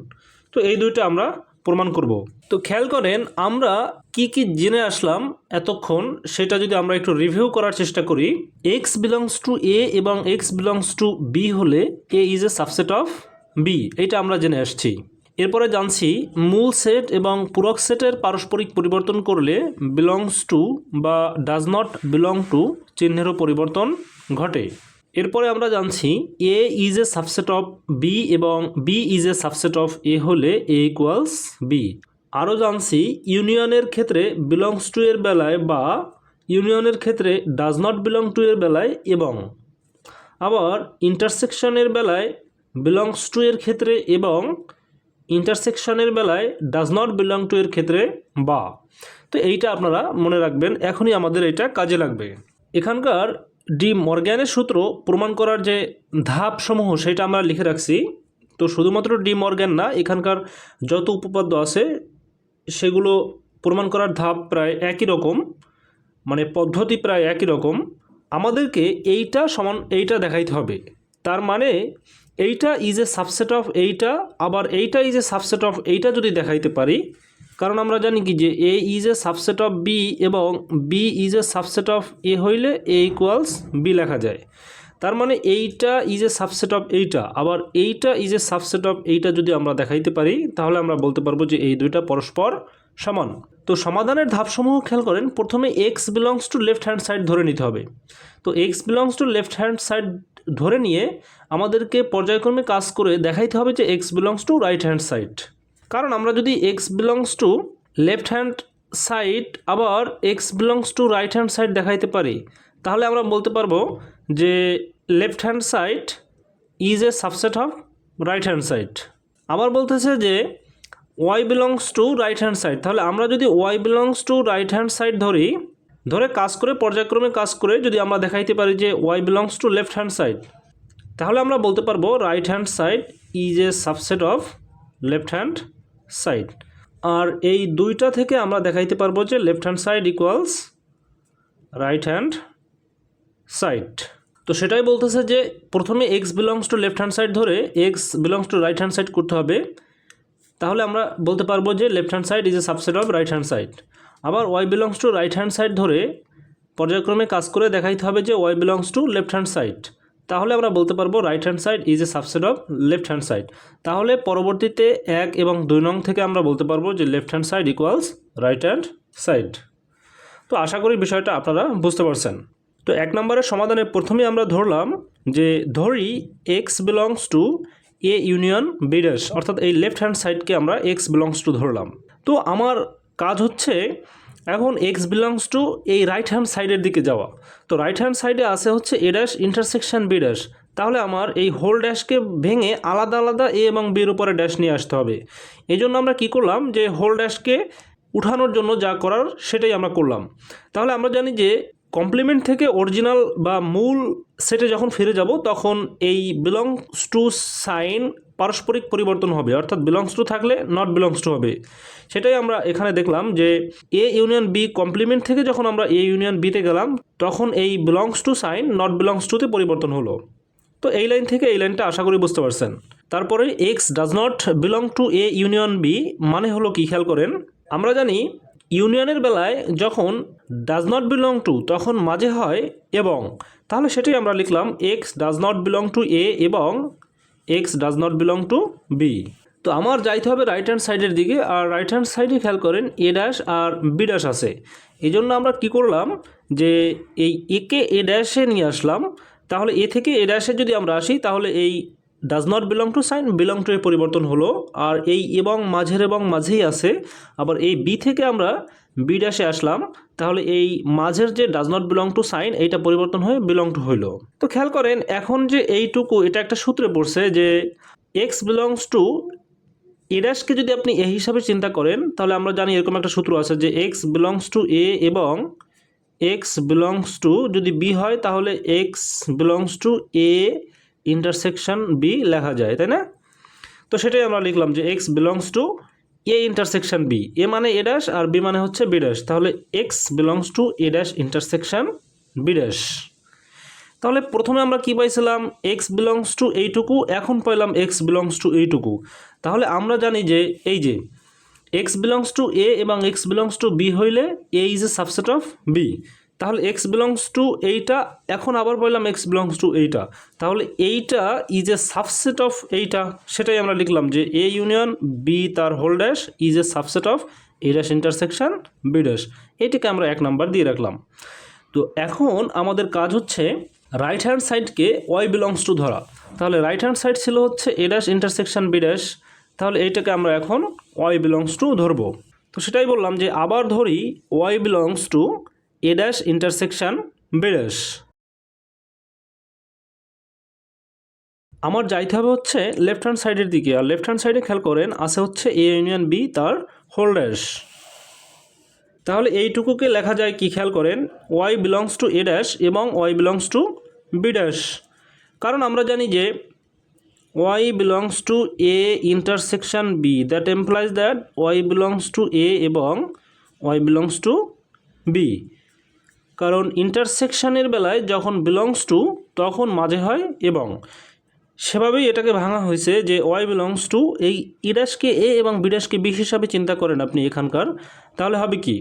তো এই দুইটা আমরা প্রমাণ করব। তো খেয়াল করেন আমরা কি কি জেনে আসলাম এতক্ষণ, সেটা যদি আমরা একটু রিভিউ করার চেষ্টা করি। এক্স বিলংস টু এ এবং এক্স বিলংস টু বি হলে A is a subset of B, এইটা আমরা জেনে আসছি। এরপরে জানছি মূল সেট এবং পূরক সেটের পারস্পরিক পরিবর্তন করলে বিলংস টু বা ডাজ নট বিলং টু চিহ্নেরও পরিবর্তন ঘটে। এরপরে আমরা জানছি A is a subset of B এবং B is a subset of A হলে এ ইকুয়ালস বি। আরও জানছি ইউনিয়নের ক্ষেত্রে বিলংস টু এর বেলায় বা ইউনিয়নের ক্ষেত্রে ডাজ নট বিলং টু এর বেলায় এবং, আবার ইন্টারসেকশনের বেলায় বিলংস টু এর ক্ষেত্রে এবং ইন্টারসেকশনের বেলায় ডাজ নট বিলং টু এর ক্ষেত্রে বা। তো এইটা আপনারা মনে রাখবেন, এখনই আমাদের এটা কাজে লাগবে। এখানকার ডি মর্গ্যানের সূত্র প্রমাণ করার যে ধাপসমূহ সেটা আমরা লিখে রাখছি। তো শুধুমাত্র ডি মর্গ্যান না, এখানকার যত উপপাদ্য আছে সেগুলো প্রমাণ করার ধাপ প্রায় একই রকম, মানে পদ্ধতি প্রায় একই রকম। আমাদেরকে এইটা সমান এইটা দেখাইতে হবে, তার মানে এইটা ইজ এ সাবসেট অফ এইটা, আবার এইটা ইজ এ সাবসেট অফ এইটা যদি দেখাইতে পারি, কারণ আমরা জানি কি যে A is a subset of B এবং B is a subset of A হইলে এ ইকুয়ালস বি লেখা যায়। তার মানে এইটা ইজ এ সাবসেট অফ এইটা, আবার এইটা ইজ এ সাবসেট অফ এইটা যদি আমরা দেখাইতে পারি, তাহলে আমরা বলতে পারবো যে এই দুইটা পরস্পর সমান। তো সমাধানের ধাপসমূহ খেয়াল করেন। প্রথমে x belongs to left hand side ধরে নিতে হবে। তো x belongs to left hand side ধরে নিয়ে আমাদেরকে পর্যায়ক্রমে কাজ করে দেখাইতে হবে যে x belongs to right hand side. কারণ আমরা যদি x belongs to left hand side আবার x belongs to right hand side দেখাইতে পারি, তাহলে আমরা বলতে পারবো যে left hand side is a subset of right hand side. আবার বলতেছে যে y belongs to right hand side, তাহলে আমরা যদি y belongs to right hand side ধরে কাজ করে পর্যায়ক্রমে কাজ করে যদি আমরা দেখাইতে পারি যে y belongs to left hand side, তাহলে আমরা বলতে পারবো right hand side is a subset of left hand side. আর এই দুইটা থেকে আমরা দেখাইতে পারবো যে left hand side equals right hand side. তো সেটাই বলতেছে যে প্রথমে x belongs to left hand side ধরে x belongs to right hand side করতে হবে, তাহলে আমরা বলতে পারবো যে left hand side is a subset of right hand side. আবার y belongs to right hand side ধরে পর্যায়ক্রমে কাজ করে দেখাইতে হবে যে y belongs to left hand side, তাহলে আমরা বলতে পারবো right hand side is a subset of left hand side. তাহলে পরবর্তীতে 1 এবং 2 নং থেকে আমরা বলতে পারবো যে left hand side equals right hand side. তো আশা করি বিষয়টা আপনারা বুঝতে পারছেন। তো 1 নম্বরের সমাধানে প্রথমে আমরা ধরলাম যে ধরি x belongs to A union B dash, অর্থাৎ এই লেফট হ্যান্ড সাইডকে আমরা এক্স বিলংস টু ধরলাম। তো আমার কাজ হচ্ছে এখন এক্স বিলংস টু এই রাইট হ্যান্ড সাইডের দিকে যাওয়া। তো রাইট হ্যান্ড সাইডে আছে হচ্ছে A dash intersection B dash, তাহলে আমার এই হোল ড্যাশকে ভেঙে আলাদা আলাদা এ এবং বির উপরে ড্যাশ নিয়ে আসতে হবে। এই জন্য আমরা কী করলাম যে হোল ড্যাশকে উঠানোর জন্য যা করার সেটাই আমরা করলাম। তাহলে আমরা জানি যে কমপ্লিমেন্ট থেকে অরিজিনাল বা মূল সেটে যখন ফিরে যাব তখন এই বিলংস টু সাইন পারস্পরিক পরিবর্তন হবে, অর্থাৎ বিলংস টু থাকলে নট বিলংস টু হবে। সেটাই আমরা এখানে দেখলাম যে এ ইউনিয়ন বি কমপ্লিমেন্ট থেকে যখন আমরা এ ইউনিয়ন বিতে গেলাম তখন এই belongs to sign not belongs টুতে পরিবর্তন হলো। তো এই লাইন থেকে এই লাইনটা আশা করি বুঝতে পারছেন। তারপরে x does not belong to A union B মানে হলো কি খেয়াল করেন। আমরা জানি ইউনিয়নের বেলায় যখন ডাজ নট বিলং টু তখন মাঝে হয় এবং, তাহলে সেটাই আমরা লিখলাম x does not belong to A এবং x does not belong to B. তো আমার যাইতে হবে রাইট হ্যান্ড সাইডের দিকে, আর রাইট হ্যান্ড সাইডে খেয়াল করেন এ ড্যাশ আর বি ড্যাশ আছে। এই জন্য আমরা কী করলাম যে এই একে এ ড্যাশে নিয়ে আসলাম। তাহলে এ থেকে এ ড্যাশে যদি আমরা আসি তাহলে এই does not belong to sign belong to এ পরিবর্তন হলো, আর এই এবং মাঝেই আছে। আবার এই বি থেকে আমরা বি ড্যাশে আসলাম, তাহলে এই মাঝের যে does not belong to sign এইটা পরিবর্তন হয়ে বিলং টু হইল। তো খেয়াল করেন এখন যে এইটুকু এটা একটা সূত্রে পড়ছে যে এক্স বিলংস টু এ ড্যাশকে যদি আপনি এ হিসাবে চিন্তা করেন তাহলে আমরা জানি এরকম একটা সূত্র আছে যে এক্স বিলংস টু এ এবং এক্স বিলংস টু যদি বি হয় তাহলে x belongs to A intersection B লেখা যায়, তাই না? তো সেটাই আমরা লিখলাম যে x belongs to A intersection B, A মানে এ ড্যাশ আর বি মানে হচ্ছে বি ড্যাশ, তাহলে x belongs to A dash intersection B dash. তাহলে প্রথমে আমরা কি পাইছিলাম এক্স বিলংস টু এইটুকু, এখন পাইলাম এক্স বিলংস টু এইটুকু। তাহলে আমরা জানি যে এই যে এক্স বিলংস টু এ এবং এক্স বিলংস টু বি হইলে A is a subset of B, তাহলে এক্স বিলংস টু এইটা, এখন আবার বললাম এক্স বিলংস টু এইটা, তাহলে এইটা ইজ এ সাবসেট অফ এইটা। সেটাই আমরা লিখলাম যে এ ইউনিয়ন বি তার whole dash is a subset of A dash intersection B dash, এইটাকে আমরা 1 নাম্বার দিয়ে রাখলাম। তো এখন আমাদের কাজ হচ্ছে রাইট হ্যান্ড সাইডকে ওয়াই বিলংস টু ধরা। তাহলে রাইট হ্যান্ড সাইড ছিল হচ্ছে A dash intersection B dash, তাহলে এইটাকে আমরা এখন ওয়াই বিলংস টু ধরবো। তো সেটাই বললাম যে আবার ধরি y belongs to A dash intersection B dash. আমার যাইতে হবে হচ্ছে লেফট হ্যান্ড সাইডের দিকে, আর লেফট হ্যান্ড সাইডে খেয়াল করেন আছে হচ্ছে এ ইউনিয়ন বি তার হোল ড্যাশ। তাহলে এইটুকুকে লেখা যায় কি খেয়াল করেন y belongs to A dash এবং y belongs to B dash, কারণ আমরা জানি যে y belongs to A intersection B, that implies that y belongs to A এবং ওয়াই বিলংস টু বি। কারণ ইন্টারসেকশনের বেলায় যখন বিলংস টু তখন মাঝে হয় এবং, সেভাবেই এটাকে ভাঙা হয়েছে যে ওয়াই বিলংস টু এই ই ড্যাশকে এ এবং বি ড্যাশকে বি হিসাবে চিন্তা করেন আপনি এখানকার, তাহলে হবে কি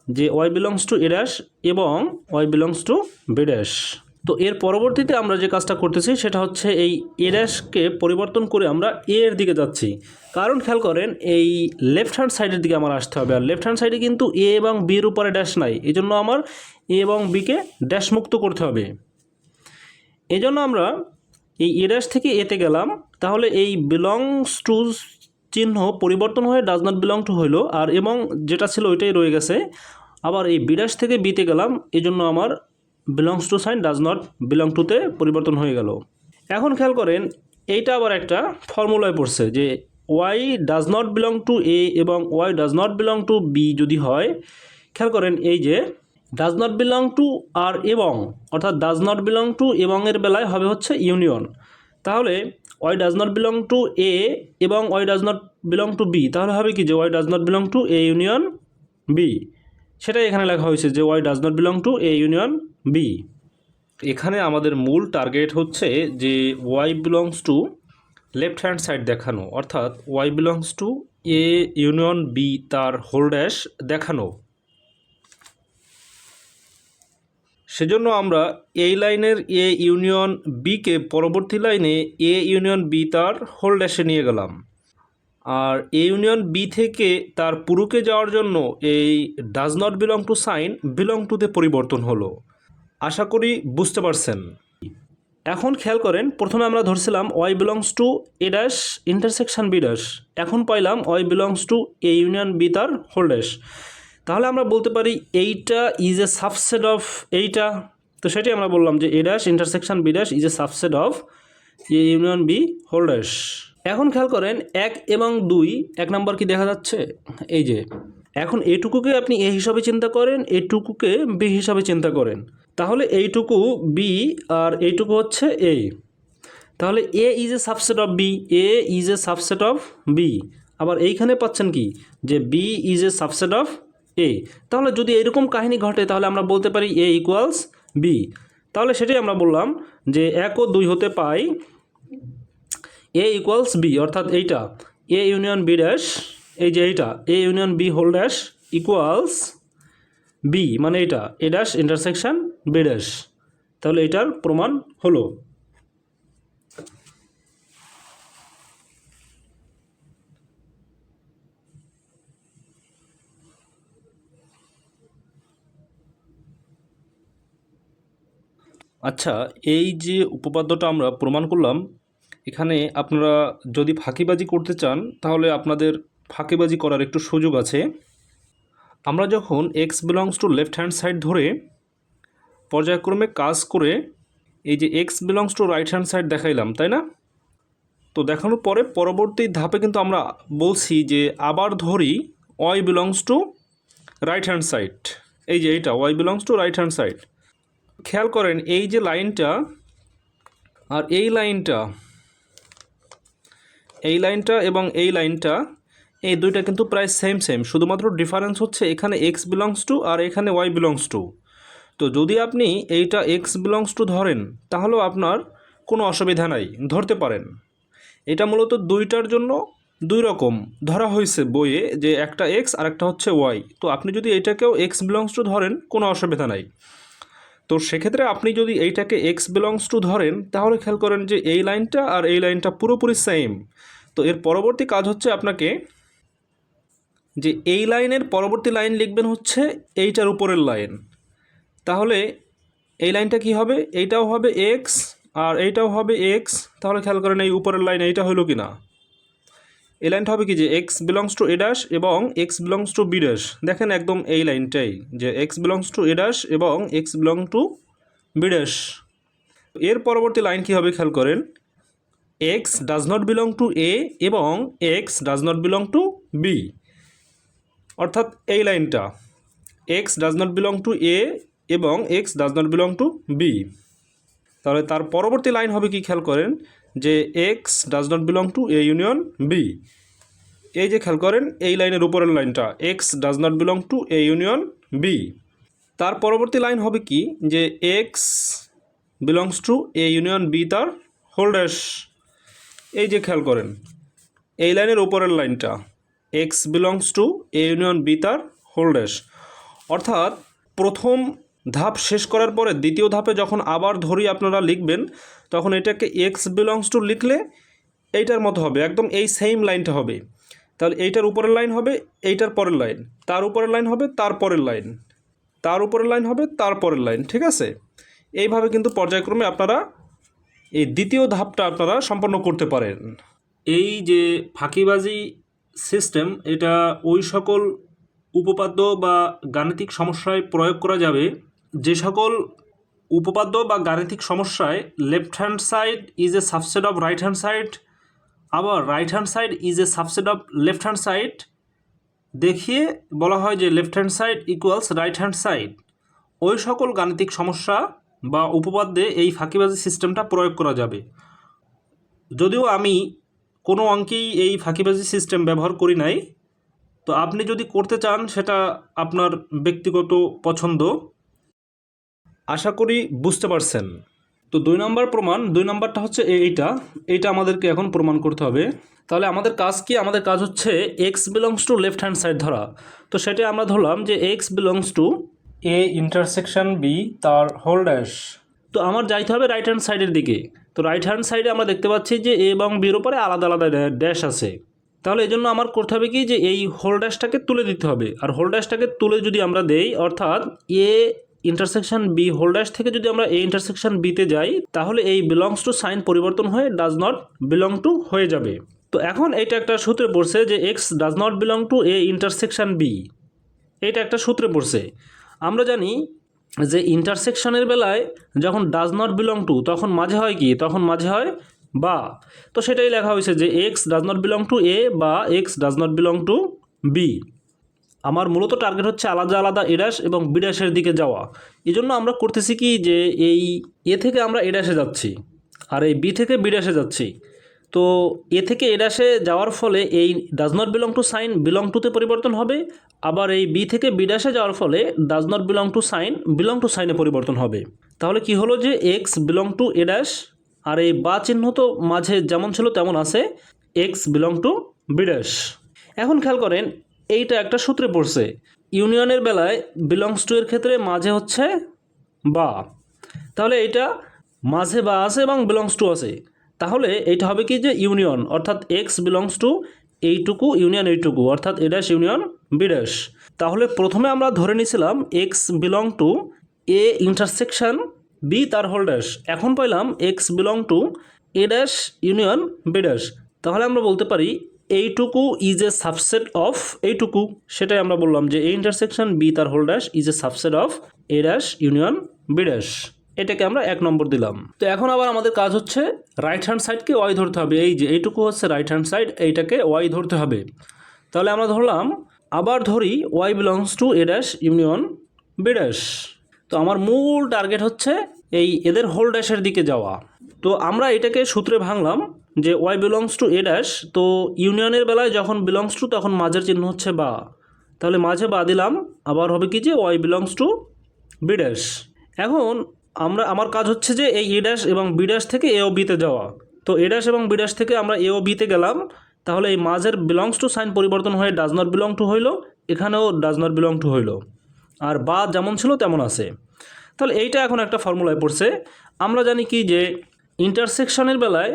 যে y belongs to A dash এবং y belongs to B dash. তো এর পরবর্তীতে আমরা যে কাজটা করতেছি সেটা হচ্ছে এই এ ড্যাশকে পরিবর্তন করে আমরা এ এর দিকে যাচ্ছি। কারণ খেয়াল করেন এই লেফট হ্যান্ড সাইডের দিকে আমার আসতে হবে, আর লেফট হ্যান্ড সাইডে কিন্তু এ এবং বির উপরে ড্যাশ নাই, এই জন্য আমার এ এবং বিকে ড্যাশ মুক্ত করতে হবে। এই জন্য আমরা এই এ ড্যাশ থেকে এতে গেলাম, তাহলে এই বিলংস টু চিহ্ন পরিবর্তন হয়ে ডাজ নট বিলং টু হইলো, আর এবং যেটা ছিল ওইটাই রয়ে গেছে। আবার এই বি ড্যাশ থেকে বিতে গেলাম, এই জন্য আমার belongs to sign does not belong টুতে পরিবর্তন হয়ে গেল। এখন খেয়াল করেন এইটা আবার একটা ফর্মুলায় পড়ছে যে y does not belong to A এবং y does not belong to B যদি হয়, খেয়াল করেন এই যে ডাজ নট বিলং টু আর এবং, অর্থাৎ ডাজ নট বিলং টু এবং এর বেলায় হবে হচ্ছে ইউনিয়ন। তাহলে y does not belong to A এবং y does not belong to B, তাহলে হবে কি যে y does not belong to A union B, সেটাই এখানে লেখা হয়েছে যে y does not belong to A union B. এখানে আমাদের মূল টার্গেট হচ্ছে যে y belongs to left hand side দেখানো, অর্থাৎ y belongs to A union B তার হোল ড্যাশ দেখানো। সেজন্য আমরা এই লাইনের এ ইউনিয়ন বিকে পরবর্তী লাইনে এ ইউনিয়ন বি তার হোল ড্যাশে নিয়ে গেলাম, আর এ ইউনিয়ন বি থেকে তার পুরুকে যাওয়ার জন্য এই does not belong to sign belong টুতে পরিবর্তন হলো। আশা করি বুঝতে পারছেন। এখন খেয়াল করেন প্রথমে আমরা ধরছিলাম y belongs to A dash intersection B dash, এখন পাইলাম y belongs to A union B তার হোল ড্যাশ। তাহলে আমরা বলতে পারি এইটা ইজ এ সাবসেট অফ এইটা, তো সেটাই আমরা বললাম যে A dash intersection B dash is a subset of A union B whole dash. এখন খেয়াল করেন 1 এবং 2 এক নাম্বার কি দেখা যাচ্ছে, এই যে এখন এটুকুকে আপনি এ হিসাবে চিন্তা করেন, এটুকুকে বি হিসাবে চিন্তা করেন, তাহলে এইটুকু বি আর এইটুকু হচ্ছে এ, তাহলে A is a subset of B, A is a subset of B. আবার এইখানে পাচ্ছেন কি যে B is a subset of A. তাহলে যদি এরকম কাহিনী ঘটে তাহলে আমরা বলতে পারি এ ইকুয়ালস বি। তাহলে সেটাই আমরা বললাম যে 1 ও 2 হতে পাই এ ইকুয়ালস বি, অর্থাৎ এইটা এ ইউনিয়ন বি ড্যাশ, এই যে এইটা A union B whole dash equals B, মানে এটা A dash intersection B dash. তাহলে এটার প্রমাণ হলো। আচ্ছা, এই যে উপপাদ্যটা আমরা প্রমাণ করলাম, এখানে আপনারা যদি ফাঁকিবাজি করতে চান তাহলে আপনাদের ফাঁকিবাজি করার একটু সুযোগ আছে। আমরা যখন x belongs to left hand side ধরে পর্যায়ক্রমে কাজ করে এই যে x belongs to right hand side দেখাইলাম, তাই না? তো দেখানোর পরে পরবর্তী ধাপে কিন্তু আমরা বলছি যে আবার ধরি y belongs to right hand side, এই যে এইটা y belongs to right hand side. খেয়াল করেন এই যে লাইনটা আর এই লাইনটা, এই লাইনটা এবং এই লাইনটা, এই দুইটা কিন্তু প্রায় সেম, শুধুমাত্র ডিফারেন্স হচ্ছে এখানে এক্স বিলংস টু আর এখানে ওয়াই বিলংস টু। তো যদি আপনি এইটা এক্স বিলংস টু ধরেন তাহলেও আপনার কোনো অসুবিধা নাই, ধরতে পারেন। এটা মূলত দুইটার জন্য দুই রকম ধরা হয়েছে বইয়ে, যে একটা এক্স আর একটা হচ্ছে ওয়াই। তো আপনি যদি এইটাকেও এক্স বিলংস টু ধরেন কোনো অসুবিধা নাই। তো সেক্ষেত্রে আপনি যদি এইটাকে এক্স বিলংস টু ধরেন তাহলে খেয়াল করেন যে এই লাইনটা আর এই লাইনটা পুরোপুরি সেম। তো এর পরবর্তী কাজ হচ্ছে আপনাকে যে এই লাইনের পরবর্তী লাইন লিখবেন হচ্ছে এইটার উপরের লাইন। তাহলে এই লাইনটা কি হবে, এইটাও হবে এক্স আর এইটাও হবে এক্স। তাহলে খেয়াল করেন এই উপরের লাইন এইটা হলো কি না, এই লাইনটা হবে কি যে x belongs to A dash এবং x belongs to B dash. দেখেন একদম এই লাইনটাই যে x belongs to A dash এবং x belong to B dash. এর পরবর্তী লাইন কি হবে খেয়াল করেন, x does not belong to A এবং x does not belong to B, অর্থাৎ এই লাইনটা x does not belong to A এবং x does not belong to B. তাহলে তার পরবর্তী লাইন হবে কি খেয়াল করেন যে x does not belong to A union B. এই যে খেয়াল করেন এই লাইনের উপরের লাইনটা x does not belong to A union B. তার পরবর্তী লাইন হবে কি যে x belongs to A union B তার হোল ড্যাশ। এই যে খেয়াল করেন এই লাইনের উপরের লাইনটা x belongs to A union B তার হোল ড্যাশ, অর্থাৎ প্রথম ধাপ শেষ করার পরে দ্বিতীয় ধাপে যখন আবার ধরি আপনারা লিখবেন তখন এটাকে এক্স বিলংস টু লিখলে এইটার মতো হবে, একদম এই সেম লাইনটা হবে। তাহলে এইটার উপরের লাইন হবে এইটার পরের লাইন, তার উপরের লাইন হবে তার পরের লাইন, তার উপরের লাইন হবে তার পরের লাইন, ঠিক আছে? এইভাবে কিন্তু পর্যায়ক্রমে আপনারা এই দ্বিতীয় ধাপটা আপনারা সম্পন্ন করতে পারেন। এই যে ফাঁকিবাজি সিস্টেম, এটা ওই সকল উপপাদ্য বা গাণিতিক সমস্যায় প্রয়োগ করা যাবে যে সকল উপপাদ্য বা গাণিতিক সমস্যায় left hand side is a subset of right hand side, আবার right hand side is a subset of left hand side দেখিয়ে বলা হয় যে left hand side equals right hand side. ওই সকল গাণিতিক সমস্যা বা উপপাদ্যে এই ফাঁকিবাজি সিস্টেমটা প্রয়োগ করা যাবে। যদিও আমি কোনো অঙ্কেই এই ফাঁকিবাজি সিস্টেম ব্যবহার করি নাই, তো আপনি যদি করতে চান সেটা আপনার ব্যক্তিগত পছন্দ। আশা করি বুঝতে পারছেন। তো 2 নম্বর প্রমাণ, 2 নম্বরটা হচ্ছে এইটা আমাদেরকে এখন প্রমাণ করতে হবে। তাহলে আমাদের কাজ কি? আমাদের কাজ হচ্ছে x belongs to left hand side ধরা। তো সেটা আমরা ধরলাম যে x belongs to A intersection B তার হোল ড্যাশ। তো আমার যাইতে হবে রাইট হ্যান্ড সাইডের দিকে। তো রাইট হ্যান্ড সাইডে আমরা দেখতে পাচ্ছি যে এ এবং বির উপরে আলাদা আলাদা ড্যাশ আছে। তাহলে এই জন্য আমার করতে হবে কি, যে এই হোল ড্যাশটাকে তুলে দিতে হবে। আর হোল ড্যাশটাকে তুলে যদি আমরা দেই, অর্থাৎ A intersection B whole dash থেকে যদি আমরা এ ইন্টারসেকশন বিতে যাই, তাহলে এই বিলংস টু সাইন পরিবর্তন হয়ে ডাজ নট বিলং টু হয়ে যাবে। তো এখন এটা একটা সূত্রে পড়ছে যে x does not belong to A intersection B, এটা একটা সূত্রে পড়ছে। আমরা জানি যে ইন্টারসেকশনের বেলায় যখন ডাজ নট বিলং টু তখন মাঝে হয় কি, তখন মাঝে হয় বা। তো সেটাই লেখা হয়েছে যে x does not belong to A বা x does not belong to B. আমার মূলত টার্গেট হচ্ছে আলাদা আলাদা এ ড্যাশ এবং বি ড্যাশের দিকে যাওয়া। এই জন্য আমরা করতেছি কি, যে এই এ থেকে আমরা এ ড্যাশে যাচ্ছি আর এই বি থেকে বি ড্যাশে যাচ্ছি। তো এ থেকে এ ড্যাশে যাওয়ার ফলে এই does not belong to sign belong টুতে পরিবর্তন হবে, আবার এই বি থেকে বি ড্যাশে যাওয়ার ফলে does not belong to sign belong to সাইনে পরিবর্তন হবে। তাহলে কি হলো, যে x belong to A dash, আর এই বা চিহ্ন তো মাঝে যেমন ছিল তেমন আছে, x belong to B dash. এখন খেয়াল করেন এইটা একটা সূত্রে পড়ছে, ইউনিয়নের বেলায় বিলংস টু এর ক্ষেত্রে মাঝে হচ্ছে বা। তাহলে এইটা মাঝে বা আছে এবং বিলংস টু আছে, তাহলে এইটা হবে কি, যে ইউনিয়ন, অর্থাৎ এক্স বিলংস টু এইটুকু ইউনিয়ন এইটুকু, অর্থাৎ A dash union B dash. তাহলে প্রথমে আমরা ধরে নিয়েছিলাম x belong to A intersection B তার হোল ড্যাশ, এখন পাইলাম x belong to A dash union B dash. তাহলে আমরা বলতে পারি এইটুকু ইজ এ সাবসেট অফ এইটুকু, সেটাই আমরা বললাম যে এ ইন্টারসেকশন বি তার whole dash is a subset of A dash union B dash. এটাকে আমরা 1 নম্বর দিলাম। তো এখন আবার আমাদের কাজ হচ্ছে রাইট হ্যান্ড সাইডকে ওয়াই ধরতে হবে। এই যে এইটুকু হচ্ছে রাইট হ্যান্ড সাইড, এইটাকে ওয়াই ধরতে হবে। তাহলে আমরা ধরলাম, আবার ধরি y belongs to A dash union B dash. তো আমার মূল টার্গেট হচ্ছে এই এদের হোল ড্যাশের দিকে যাওয়া। তো আমরা এটাকে সূত্রে ভাঙলাম যে y belongs to A dash, তো ইউনিয়নের বেলায় যখন বিলংস টু তখন মাঝের চিহ্ন হচ্ছে বা, তাহলে মাঝে বা দিলাম, আবার হবে কি, যে y belongs to B dash. এখন আমার কাজ হচ্ছে যে এই এ ড্যাশ এবং বি ড্যাশ থেকে এ ও বিতে যাওয়া। তো এ ড্যাশ এবং বি ড্যাশ থেকে আমরা এ ও বিতে গেলাম, তাহলে এই মাঝের বিলংস টু সাইন পরিবর্তন হয়ে ডাজ নট বিলং টু হইল, এখানেও ডাজ নট বিলং টু হইল, আর বা যেমন ছিল তেমন আছে। তাহলে এইটা এখন একটা ফর্মুলায় পড়ছে। আমরা জানি কি, যে ইন্টারসেকশনের বেলায়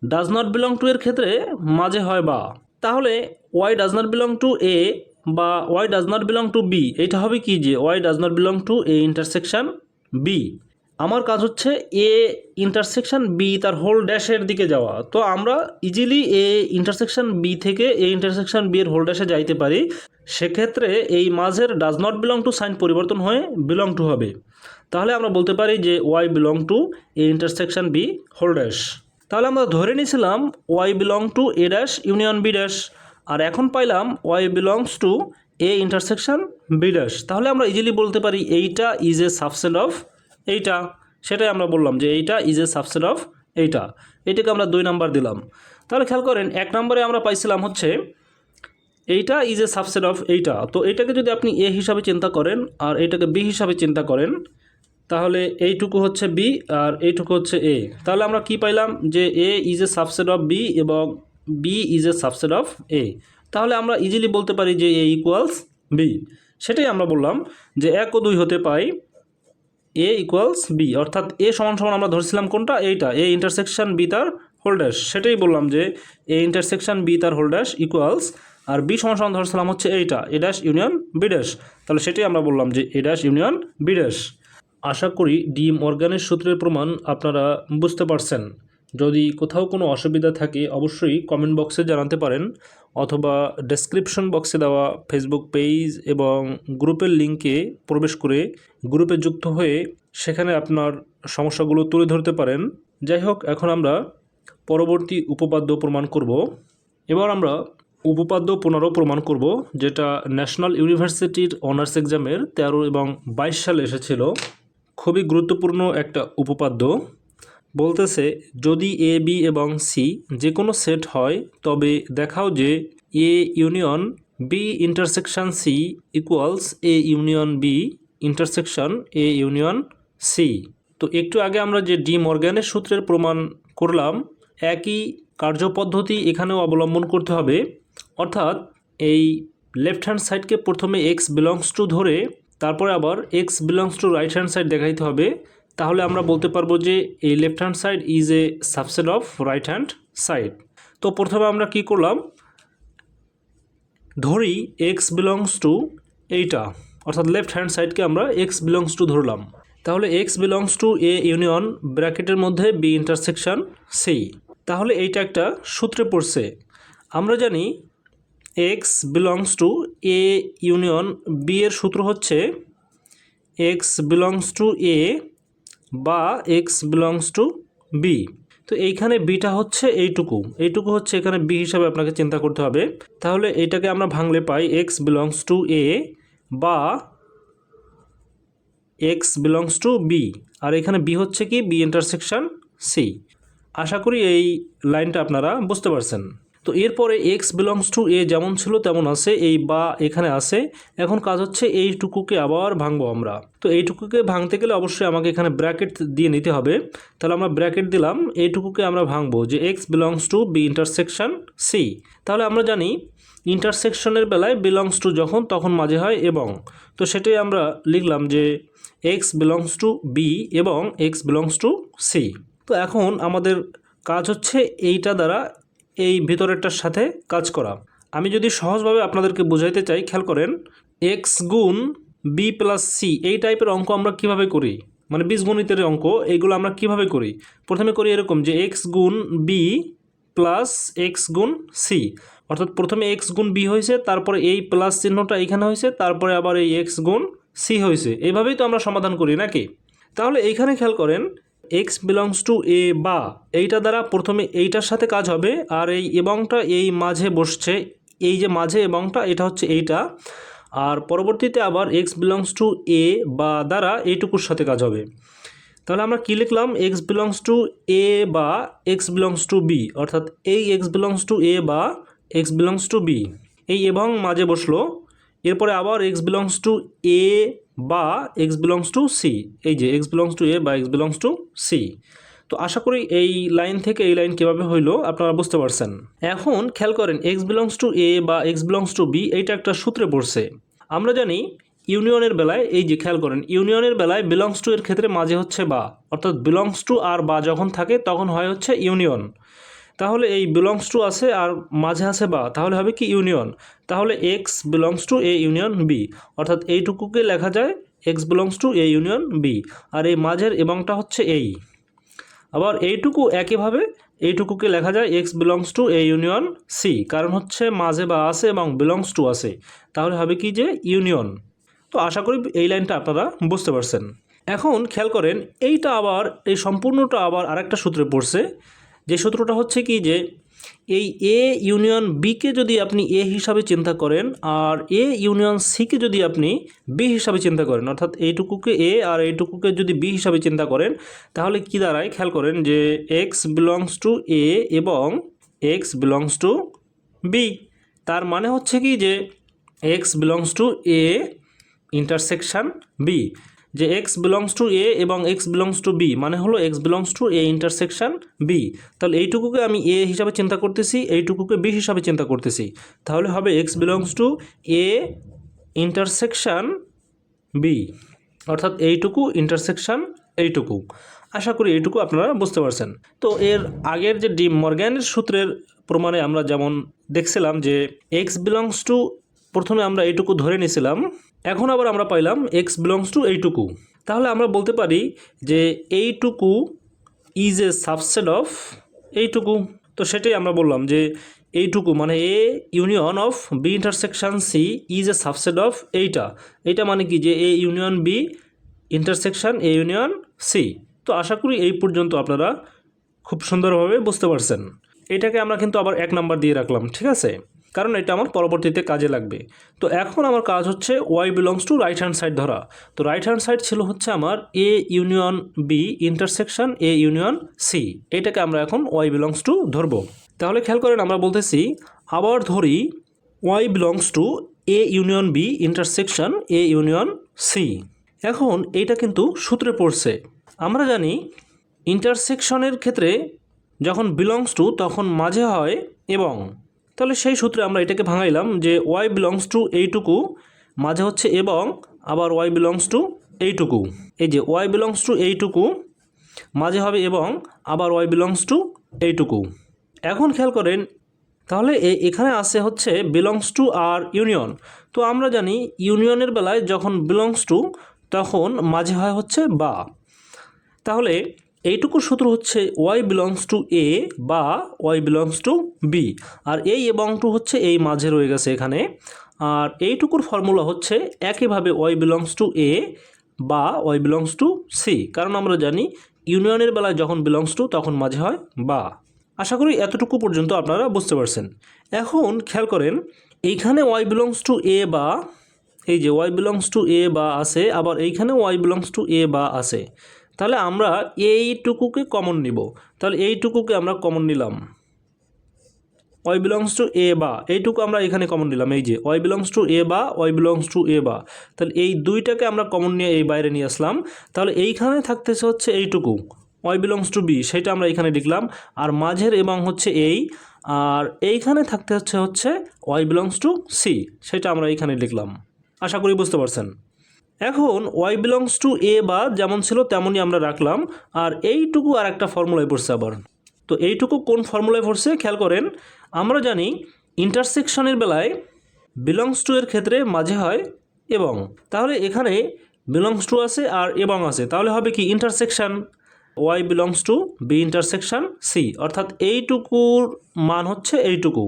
ডাজ নট বিলং টু এর ক্ষেত্রে মাঝে হয় বা, তাহলে y does not belong to A বা y does not belong to B, এইটা হবে কি, যে y does not belong to A intersection B. আমার কাজ হচ্ছে এ ইন্টারসেকশন বি তার হোল ড্যাশের দিকে যাওয়া। তো আমরা ইজিলি এ ইন্টারসেকশন বি থেকে এ ইন্টারসেকশন বি এর হোল ড্যাশে যাইতে পারি। সেক্ষেত্রে এই মাঝের does not belong to sign পরিবর্তন হয়ে বিলং টু হবে। তাহলে আমরা বলতে পারি যে y belong to A intersection B whole dash. তাহলে আমরা ধরে নিয়েছিলাম y belong to A dash union B dash, আর এখন পাইলাম y belongs to A intersection B dash. তাহলে আমরা ইজিলি বলতে পারি এইটা ইজ এ সাবসেট অফ এইটা, সেটাই আমরা বললাম যে এইটা ইজ এ সাবসেট অফ এইটা। এইটাকে আমরা 2 নাম্বার দিলাম। তাহলে খেয়াল করেন 1 নম্বরে আমরা পাইছিলাম হচ্ছে এইটা ইজ এ সাবসেট অফ এইটা। তো এইটাকে যদি আপনি এ হিসাবে চিন্তা করেন আর এইটাকে বি হিসাবে চিন্তা করেন, তাহলে এইটুকু হচ্ছে বি আর এইটুকু হচ্ছে এ। তাহলে আমরা কি পাইলাম যে A is a subset of B এবং B is a subset of A. তাহলে আমরা ইজিলি বলতে পারি যে এ ইকুয়ালস বি। সেটাই আমরা বললাম যে 1 ও 2 হতে পাই এ ইকুয়ালস বি, অর্থাৎ এ সমান সমান আমরা ধরছিলাম কোনটা, এইটা এ ইন্টারসেকশন বি তার হোল ড্যাশ। সেটাই বললাম যে এ ইন্টারসেকশন বি তার হোল ড্যাশ ইকুয়ালস, আর বি সমান সমান ধরছিলাম হচ্ছে এইটা এ ড্যাশ ইউনিয়ন বি ড্যাশ। তাহলে সেটাই আমরা বললাম যে A dash union B dash. আশা করি ডি মর্গানের সূত্রের প্রমাণ আপনারা বুঝতে পারছেন। যদি কোথাও কোনো অসুবিধা থাকে অবশ্যই কমেন্ট বক্সে জানাতে পারেন, অথবা ডেসক্রিপশন বক্সে দেওয়া ফেসবুক পেজ এবং গ্রুপের লিঙ্কে প্রবেশ করে গ্রুপে যুক্ত হয়ে সেখানে আপনার সমস্যাগুলো তুলে ধরতে পারেন। যাই হোক, এখন আমরা পরবর্তী উপপাদ্য প্রমাণ করব। এবার আমরা উপপাদ্য 15 প্রমাণ করব, যেটা ন্যাশনাল ইউনিভার্সিটির অনার্স এক্সামের 13 এবং 22 সালে এসেছিল। খুবই গুরুত্বপূর্ণ একটা উপপাদ্য। বলতেছে যদি এ বি এবং সি যে কোনো সেট হয় তবে দেখাও যে A union B intersection C equals A union B intersection A union C. তো একটু আগে আমরা যে ডি মর্গ্যানের সূত্রের প্রমাণ করলাম, একই কার্যপদ্ধতি এখানেও অবলম্বন করতে হবে। অর্থাৎ এই লেফট হ্যান্ড সাইডকে প্রথমে এক্স বিলংস টু ধরে তারপরে আবার x belongs to right hand side দেখাইতে হবে। তাহলে আমরা বলতে পারবো যে এই left hand side is a subset of right hand side. তো প্রথমে আমরা কি করলাম, ধরি এক্স বিলংস টু এইটা, অর্থাৎ লেফট হ্যান্ড সাইডকে আমরা এক্স বিলংস টু ধরলাম। তাহলে x belongs to A union ব্র্যাকেটের মধ্যে বি ইন্টারসেকশন সি। তাহলে এইটা একটা সূত্রে পড়ছে। আমরা জানি x belongs to A union B এর সূত্র হচ্ছে এক্স বিলংস টু এ বা এক্স বিলংস টু বি। তো এইখানে বিটা হচ্ছে এইটুকু হচ্ছে এখানে বি হিসাবে আপনাকে চিন্তা করতে হবে। তাহলে এইটাকে আমরা ভাঙলে পাই এক্স বিলংস টু এ বা এক্স বিলংস টু বি, আর এখানে বি হচ্ছে কি বি ইন্টারসেকশন সি। আশা করি এই লাইনটা আপনারা বুঝতে পারছেন। তো এরপরে এক্স বিলংস টু এ যেমন ছিল তেমন আছে, এই বা এখানে আছে। এখন কাজ হচ্ছে এইটুকুকে আবার ভাঙবো আমরা। তো এইটুকুকে ভাঙতে গেলে অবশ্যই আমাকে এখানে ব্র্যাকেট দিয়ে নিতে হবে। তাহলে আমরা ব্র্যাকেট দিলাম, এইটুকুকে আমরা ভাঙবো যে x belongs to B intersection C. তাহলে আমরা জানি ইন্টারসেকশনের বেলায় বিলংস টু যখন তখন মাঝে হয় এবং, তো সেটাই আমরা লিখলাম যে এক্স বিলংস টু বি এবং এক্স বিলংস টু সি। তো এখন আমাদের কাজ হচ্ছে এইটা দ্বারা এই ভিতরেরটার সাথে কাজ করা। আমি যদি সহজভাবে আপনাদেরকে বোঝাইতে চাই, খেয়াল করেন, এক্স গুণ বি প্লাস সি এই টাইপের অঙ্ক আমরা কিভাবে করি, মানে বীজগণিতের অঙ্ক এইগুলো আমরা কিভাবে করি। প্রথমে করি এরকম যে এক্স গুণ বি প্লাস এক্স গুণ সি, অর্থাৎ প্রথমে এক্স গুণ বি হয়েছে, তারপরে এই প্লাস চিহ্নটা এখানে হয়েছে, তারপরে আবার এই এক্স গুণ সি হয়েছে। এইভাবেই তো আমরা সমাধান করি নাকি। তাহলে এইখানে খেয়াল করেন এক্স বিলংস টু এ বা এইটা দ্বারা প্রথমে এইটার সাথে কাজ হবে, আর এই এবংটা এই মাঝে বসছে, এই যে মাঝে এবংটা এটা হচ্ছে এইটা, আর পরবর্তীতে আবার এক্স বিলংস টু এ বা দ্বারা এইটুকুর সাথে কাজ হবে। তাহলে আমরা কী লিখলাম, এক্স বিলংস টু এ বা এক্স বিলংস টু বি, অর্থাৎ এই এক্স বিলংস টু এ বা এক্স বিলংস টু বি এই এবং মাঝে বসলো। এরপরে আবার এক্স বিলংস টু এ বা এক্স বিলংস টু সি, এই যে এক্স বিলংস টু এ বা এক্স বিলংস টু সি। তো আশা করি এই লাইন থেকে এই লাইন কীভাবে হইলো আপনারা বুঝতে পারছেন। এখন খেয়াল করেন এক্স বিলংস টু এ বা এক্স বিলংস টু বি এইটা একটা সূত্রে পড়ছে। আমরা জানি ইউনিয়নের বেলায়, এই যে খেয়াল করেন ইউনিয়নের বেলায় বিলংস টু এর ক্ষেত্রে মাঝে হচ্ছে বা, অর্থাৎ বিলংস টু আর বা যখন থাকে তখন হয় হচ্ছে ইউনিয়ন। তাহলে এই বিলংস টু আছে আর মাঝে আছে বা, তাহলে হবে কি ইউনিয়ন। তাহলে x belongs to A union B, অর্থাৎ এইটুকুকে লেখা যায় x belongs to A union B, আর এই মাঝের এবংটা হচ্ছে এই। আবার এইটুকু একইভাবে এইটুকুকে লেখা যায় x belongs to A union C, কারণ হচ্ছে মাঝে বা আছে এবং বিলংস টু আছে, তাহলে হবে কি যে ইউনিয়ন। তো আশা করি এই লাইনটা আপনারা বুঝতে পারছেন। এখন খেয়াল করেন এইটা আবার এই সম্পূর্ণটা আবার আরেকটা সূত্রে পড়ছে, যে সূত্রটা হচ্ছে কি যে এই এ ইউনিয়ন বিকে যদি আপনি এ হিসাবে চিন্তা করেন আর এ ইউনিয়ন সিকে যদি আপনি বি হিসাবে চিন্তা করেন, অর্থাৎ এইটুকুকে এ আর এইটুকুকে যদি বি হিসাবে চিন্তা করেন, তাহলে কি দাঁড়ায় খেয়াল করেন যে এক্স বিলংস টু এ এবং এক্স বিলংস টু বি। তার মানে হচ্ছে কি যে x belongs to A intersection B. যে এক্স বিলংস টু এ এবং এক্স বিলংস টু বি মানে হলো x belongs to A intersection B. তাহলে এইটুকুকে আমি এ হিসাবে চিন্তা করতেছি, এইটুকুকে বি হিসাবে চিন্তা করতেছি, তাহলে হবে x belongs to A intersection B, অর্থাৎ এইটুকু ইন্টারসেকশন এইটুকু। আশা করি এইটুকু আপনারা বুঝতে পারছেন। তো এর আগের যে ডি মর্গ্যানের সূত্রের প্রমাণে আমরা যেমন দেখছিলাম যে এক্স বিলংস টু, প্রথমে আমরা এইটুকু ধরে নিয়েছিলাম, এখন আবার আমরা পাইলাম এক্স বিলংস টু এইটুকু। তাহলে আমরা বলতে পারি যে এইটুকু ইজ এ সাবসেট অফ এইটুকু। তো সেটাই আমরা বললাম যে এইটুকু মানে A union of B intersection C is a subset of এইটা। এইটা মানে কি যে A union B intersection A union C. তো আশা করি এই পর্যন্ত আপনারা খুব সুন্দরভাবে বুঝতে পারছেন। এটাকে আমরা কিন্তু আবার 1 নাম্বার দিয়ে রাখলাম, ঠিক আছে, কারণ এটা আমার পরবর্তীতে কাজে লাগবে। তো এখন আমার কাজ হচ্ছে y belongs to right hand side ধরা। তো রাইট হ্যান্ড সাইড ছিল হচ্ছে আমার A union B intersection A union C, এটাকে আমরা এখন ওয়াই বিলংস টু ধরবো। তাহলে খেয়াল করেন, আমরা বলতেছি আবার ধরি y belongs to A union B intersection A union C. এখন এইটা কিন্তু সূত্রে পড়ছে। আমরা জানি ইন্টারসেকশনের ক্ষেত্রে যখন বিলংস টু তখন মাঝে হয় এবং, তাহলে সেই সূত্রে আমরা এটাকে ভাঙাইলাম যে ওয়াই বিলংস টু এইটুকু মাঝে হচ্ছে এবং, আবার ওয়াই বিলংস টু এইটুকু, এই যে ওয়াই বিলংস টু এইটুকু মাঝে হবে এবং আবার ওয়াই বিলংস টু এইটুকু। এখন খেয়াল করেন, তাহলে এখানে আসে হচ্ছে বিলংস টু আর ইউনিয়ন। তো আমরা জানি ইউনিয়নের বেলায় যখন বিলংস টু তখন মাঝে হয় হচ্ছে বা। তাহলে এইটুকুর সূত্র হচ্ছে ওয়াই বিলংস টু এ বা ওয়াই বিলংস টু বি, আর এই এবং টু হচ্ছে এই মাঝে রয়ে গেছে এখানে। আর এইটুকুর ফর্মুলা হচ্ছে একইভাবে ওয়াই বিলংস টু এ বা ওয়াই বিলংস টু সি, কারণ আমরা জানি ইউনিয়নের বেলায় যখন বিলংস টু তখন মাঝে হয় বা। আশা করি এতটুকু পর্যন্ত আপনারা বুঝতে পারছেন। এখন খেয়াল করেন, এইখানে ওয়াই বিলংস টু এ বা, এই যে ওয়াই বিলংস টু এ বা আছে, আবার এইখানে ওয়াই বিলংস টু এ বা আছে। তাহলে আমরা এইটুকুকে কমন নিব, তাহলে এইটুকুকে আমরা কমন নিলাম, ওয়াই বিলংস টু এ বা এইটুকু আমরা এখানে কমন নিলাম, এই যে ওয়াই বিলংস টু এ বা ওয়াই বিলংস টু এ বা। তাহলে এই দুইটাকে আমরা কমন নিয়ে এই বাইরে নিয়ে আসলাম। তাহলে এইখানে থাকতেছে হচ্ছে এইটুকু ওয়াই বিলংস টু বি, সেটা আমরা এখানে লিখলাম, আর মাঝের এবং হচ্ছে এই, আর এইখানে থাকতে হচ্ছে ওয়াই বিলংস টু সি, সেটা আমরা এইখানে লিখলাম। আশা করি বুঝতে পারছেন। এখন ওয়াই বিলংস টু এ বা যেমন ছিল তেমনই আমরা রাখলাম, আর এইটুকু আর একটা ফর্মুলায় পড়ছে আবার। তো এইটুকু কোন ফর্মুলায় পড়ছে খেয়াল করেন, আমরা জানি ইন্টারসেকশনের বেলায় বিলংস টু এর ক্ষেত্রে মাঝে হয় এবং, তাহলে এখানে বিলংস টু আছে আর এবং আছে, তাহলে হবে কি intersection y belongs to B intersection C, অর্থাৎ এইটুকুর মান হচ্ছে এইটুকু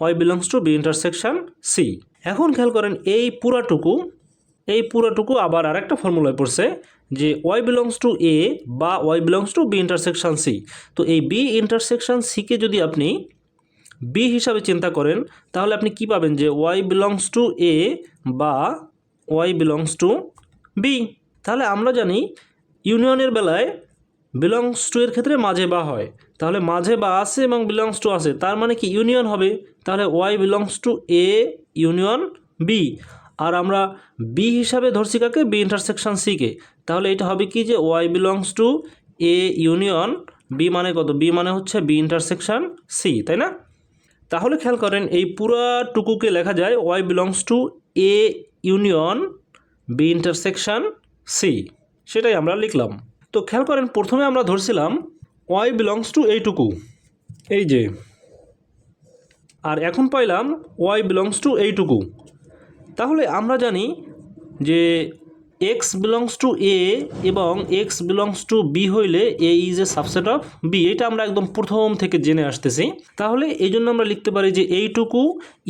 y belongs to B intersection C. এখন খেয়াল করেন এই পুরাটুকু আবার আর একটা ফর্মুলায় পড়ছে যে ওয়াই বিলংস টু এ বা y belongs to B intersection C. তো এই বি ইন্টারসেকশন সিকে যদি আপনি বি হিসাবে চিন্তা করেন, তাহলে আপনি কি পাবেন যে ওয়াই বিলংস টু এ বা ওয়াই বিলংস টু বি। তাহলে আমরা জানি ইউনিয়নের বেলায় বিলংস টু এর ক্ষেত্রে মাঝে বা হয়, তাহলে মাঝে বা আছে এবং বিলংস টু আছে, তার মানে কি ইউনিয়ন হবে। তাহলে y belongs to A union B, আর আমরা বি হিসাবে ধরছি কাকে, বি ইন্টারসেকশন সিকে। তাহলে এটা হবে কি যে y belongs to A union B মানে কত, বি মানে হচ্ছে বি ইন্টারসেকশন সি, তাই না? তাহলে খেয়াল করেন এই পুরাটুকুকে লেখা যায় y belongs to A union B intersection C, সেটাই আমরা লিখলাম। তো খেয়াল করেন প্রথমে আমরা ধরছিলাম ওয়াই বিলংস টু এইটুকু, এই যে, আর এখন পাইলাম ওয়াই বিলংস টু এইটুকু। তাহলে আমরা জানি যে এক্স বিলংস টু এ এবং এক্স বিলংস টু বি হইলে A is a subset of B, এটা আমরা একদম প্রথম থেকে জেনে আসতেছি। তাহলে এই জন্য আমরা লিখতে পারি যে এইটুকু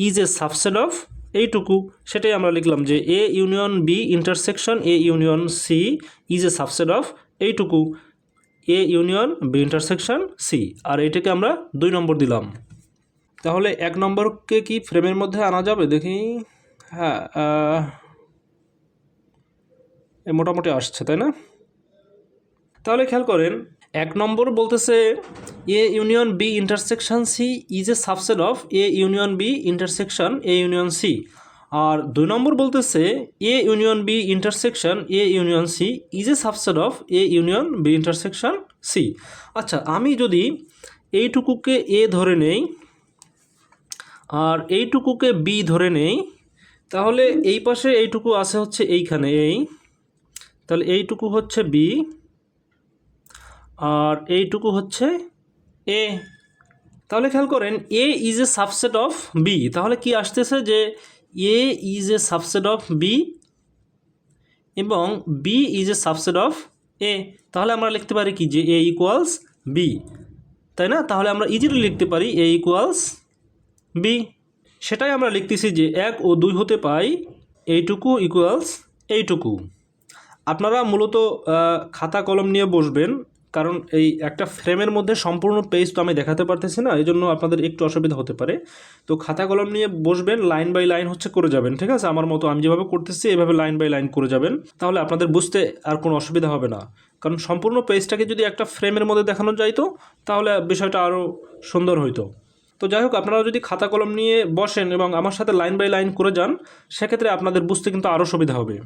ইজ এ সাবসেট অফ এইটুকু, সেটাই আমরা লিখলাম যে A union B intersection A union C is a subset of এইটুকু A union B intersection C, আর এইটাকে আমরা 2 নম্বর দিলাম। তাহলে 1 নম্বরকে কি ফ্রেমের মধ্যে আনা যাবে দেখি? হ্যাঁ, মোটামুটি আসছে, তাই না? তাহলে খেয়াল করেন 1 নম্বর বলতেছে A union B intersection C is a subset of A union B intersection A union C, আর 2 নম্বর বলতেছে A union B intersection A union C is a subset of A union B intersection C. আচ্ছা, আমি যদি এইটুকুকে এ ধরে নেই আর এইটুকুকে বি ধরে নেই, তাহলে এই পাশে এইটুকু আছে হচ্ছে এইখানে এই, তাহলে এইটুকু হচ্ছে বি আর এইটুকু হচ্ছে এ। তাহলে খেয়াল করেন A is a subset of B, তাহলে কি আসতেছে যে A is a subset of B এবং B is a subset of A. তাহলে আমরা লিখতে পারি কি যে এ ইকুয়ালস বি, তাই না? তাহলে আমরা ইজিলি লিখতে পারি এ ইকুয়ালস বি। সেটাই আমরা লিখতেছি যে 1 ও 2 হতে পাই এইটুকু ইকুয়ালস এইটুকু। আপনারা মূলত খাতা কলম নিয়ে বসবেন, কারণ এই একটা ফ্রেমের মধ্যে সম্পূর্ণ পেজ তো আমি দেখাতে পারতেছি না, এই জন্য আপনাদের একটু অসুবিধা হতে পারে। তো খাতা কলম নিয়ে বসবেন, লাইন বাই লাইন হচ্ছে করে যাবেন, ঠিক আছে? আমার মতো আমি যেভাবে করতেছি এভাবে লাইন বাই লাইন করে যাবেন, তাহলে আপনাদের বুঝতে আর কোনো অসুবিধা হবে না। কারণ সম্পূর্ণ পেজটাকে যদি একটা ফ্রেমের মধ্যে দেখানো যাইতো তাহলে বিষয়টা আরও সুন্দর হইতো। তো যাই হোক, আপনারা যদি খাতা কলম নিয়ে বসেন এবং আমার সাথে লাইন বাই লাইন করে যান, সেক্ষেত্রে আপনাদের বুঝতে কিন্তু আরও সুবিধা হবে।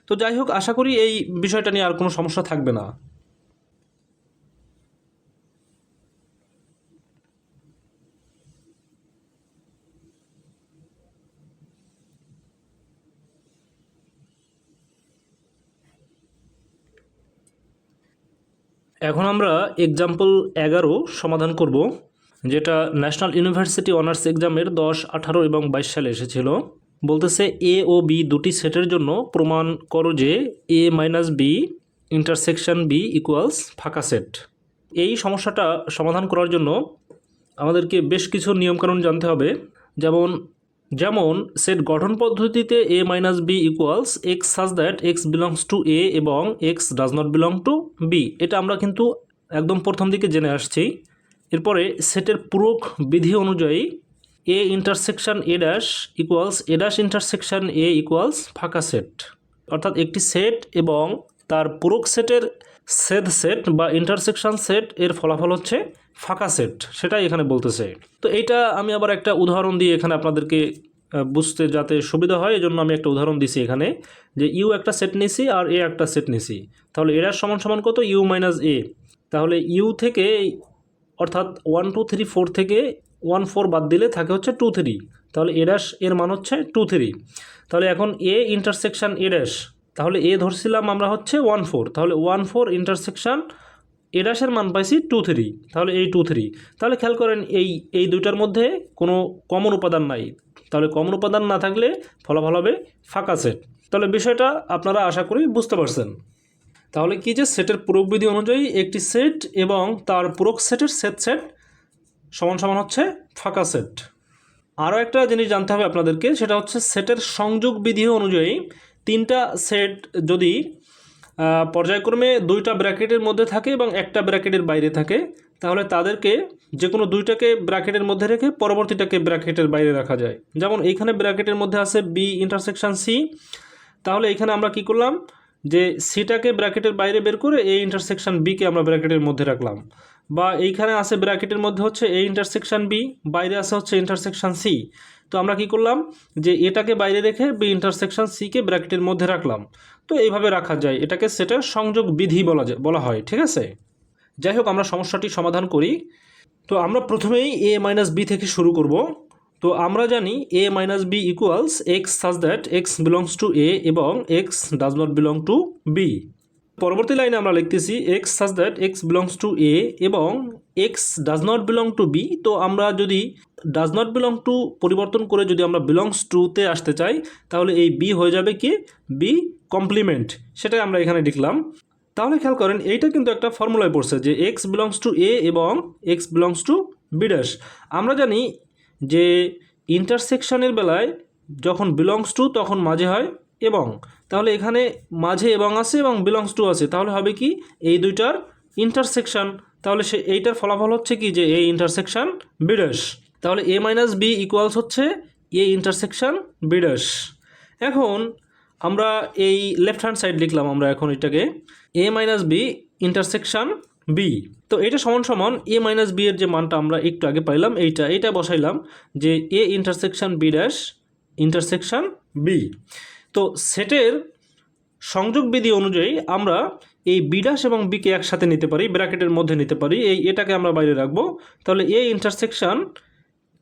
তো যাই হোক, আশা করি এই বিষয়টা নিয়ে আর কোনো সমস্যা থাকবে না। এখন আমরা এক্সাম্পল 11 সমাধান করব, যেটা ন্যাশনাল ইউনিভার্সিটি অনার্স এক্সামের 10, 18 এবং 22 সালে এসেছিল। বলতেছে এ ও বি দুটি সেটের জন্য প্রমাণ করো যে A minus B intersection B equals ফাঁকা সেট। এই সমস্যাটা সমাধান করার জন্য আমাদেরকে বেশ কিছু নিয়মকানুন জানতে হবে। যেমন সেট গঠন পদ্ধতিতে A minus B equals x such that x belongs to A এবং x does not belong to B, এটা আমরা কিন্তু একদম প্রথম দিকে জেনে আসছি। এরপরে সেটের পূরক বিধি অনুযায়ী A intersection a dash equals A dash intersection A equals ফাঁকা সেট, অর্থাৎ একটি সেট এবং তার পূরক সেটের ছেদ সেট বা ইন্টারসেকশন সেট এর ফলাফল হচ্ছে ফাঁকা সেট, সেটাই এখানে বলতেছে। তো এইটা আমি আবার একটা উদাহরণ দিয়ে এখানে আপনাদেরকে বুঝতে যাতে সুবিধা হয় এজন্য আমি একটা উদাহরণ দিছি এখানে, যে ইউ একটা সেট নিছি আর এ একটা সেট নিছি, তাহলে এর সমান সমান কত ইউ মাইনাস এ। তাহলে ইউ থেকে অর্থাৎ 1 2 3 4 থেকে 1 4 বাদ দিলে থাকে হচ্ছে 2 3, তাহলে এ ড্যাশ এর মান হচ্ছে 2 3। তাহলে এখন এ ইন্টারসেকশন এ ড্যাশ, তাহলে এ ধরছিলাম আমরা হচ্ছে 1 4, তাহলে 1 4 ইন্টারসেকশন এ ড্যাশের মান পাইছি 2 3, তাহলে এই 2 3। তাহলে খেয়াল করেন এই দুইটার মধ্যে কোনো কমন উপাদান নাই, তাহলে কমন উপাদান না থাকলে ফলাফল হবে ফাঁকা সেট। তাহলে বিষয়টা আপনারা আশা করি বুঝতে পারছেন। তাহলে কি যে সেটের পূরক বিধি অনুযায়ী একটি সেট এবং তার পূরক সেটের সেট সমান সমান হচ্ছে ফাঁকা সেট। আরও একটা জিনিস জানতে হবে আপনাদেরকে, সেটা হচ্ছে সেটের সংযোগ বিধি অনুযায়ী তিনটা সেট যদি পর্যায়ক্রমে দুইটা ব্র্যাকেটের মধ্যে থাকে এবং একটা ব্র্যাকেটের বাইরে থাকে, তাহলে তাদেরকে যে কোনো দুইটাকে ব্র্যাকেটের মধ্যে রেখে পরবর্তীটাকে ব্র্যাকেটের বাইরে রাখা যায়। যেমন এইখানে ব্র্যাকেটের মধ্যে আছে বি ইন্টারসেকশন সি, তাহলে এখানে আমরা কি করলাম যে সিটাকে ব্র্যাকেটের বাইরে বের করে এই ইন্টারসেকশন বিকে আমরা ব্র্যাকেটের মধ্যে রাখলাম। বা এইখানে আছে ব্র্যাকেটের মধ্যে হচ্ছে এই ইন্টারসেকশন বি, বাইরে আছে হচ্ছে ইন্টারসেকশন সি, তো আমরা কি করলাম যে এটাকে বাইরে রেখে বি ইন্টারসেকশন সিকে ব্র্যাকেটের মধ্যে রাখলাম। তো এইভাবে রাখা যায়, এটাকে সেটের সংযোগ বিধি বলা হয়, ঠিক আছে? যাই হোক, আমরা সমস্যাটি সমাধান করি। তো আমরা প্রথমেই এ মাইনাস বি থেকে শুরু করব। তো আমরা জানি A minus B equals x such that x belongs to A এবং x does not belong to B. পরবর্তী লাইনে আমরা লিখতেছি x such that x belongs to A এবং x does not belong to B. তো আমরা যদি ডাজ নট বিলং টু পরিবর্তন করে যদি আমরা বিলংস টুতে আসতে চাই, তাহলে এই বি হয়ে যাবে কি বি কমপ্লিমেন্ট, সেটাই আমরা এখানে লিখলাম। তাহলে খেয়াল করেন এইটা কিন্তু একটা ফর্মুলায় পড়ছে যে এক্স বিলংস টু এ এবং x belongs to B dash. আমরা জানি যে ইন্টারসেকশনের বেলায় যখন বিলংস টু তখন মাঝে হয় এবং, তাহলে এখানে মাঝে এবং আছে এবং বিলংস টু আছে, তাহলে হবে কি এই দুইটার ইন্টারসেকশন। তাহলে এইটার ফলাফল হচ্ছে কি যে এ ইন্টারসেকশন বি ড্যাশ। তাহলে এ মাইনাস বি ইকুয়ালস হচ্ছে এ ইন্টারসেকশন বি ড্যাশ। এখন আমরা এই লেফট হ্যান্ড সাইড লিখলাম আমরা এখন এটাকে এ মাইনাস বি ইন্টারসেকশন বি। তো এটা সমান সমান এ মাইনাস বি এর যে মানটা আমরা একটু আগে পাইলাম এইটা বসাইলাম যে A intersection B dash intersection B. তো সেটের সংযোগ বিধি অনুযায়ী আমরা এই বি ড্যাশ এবং বিকে একসাথে নিতে পারি, ব্র্যাকেটের মধ্যে নিতে পারি, এটাকে আমরা বাইরে রাখবো। তাহলে A intersection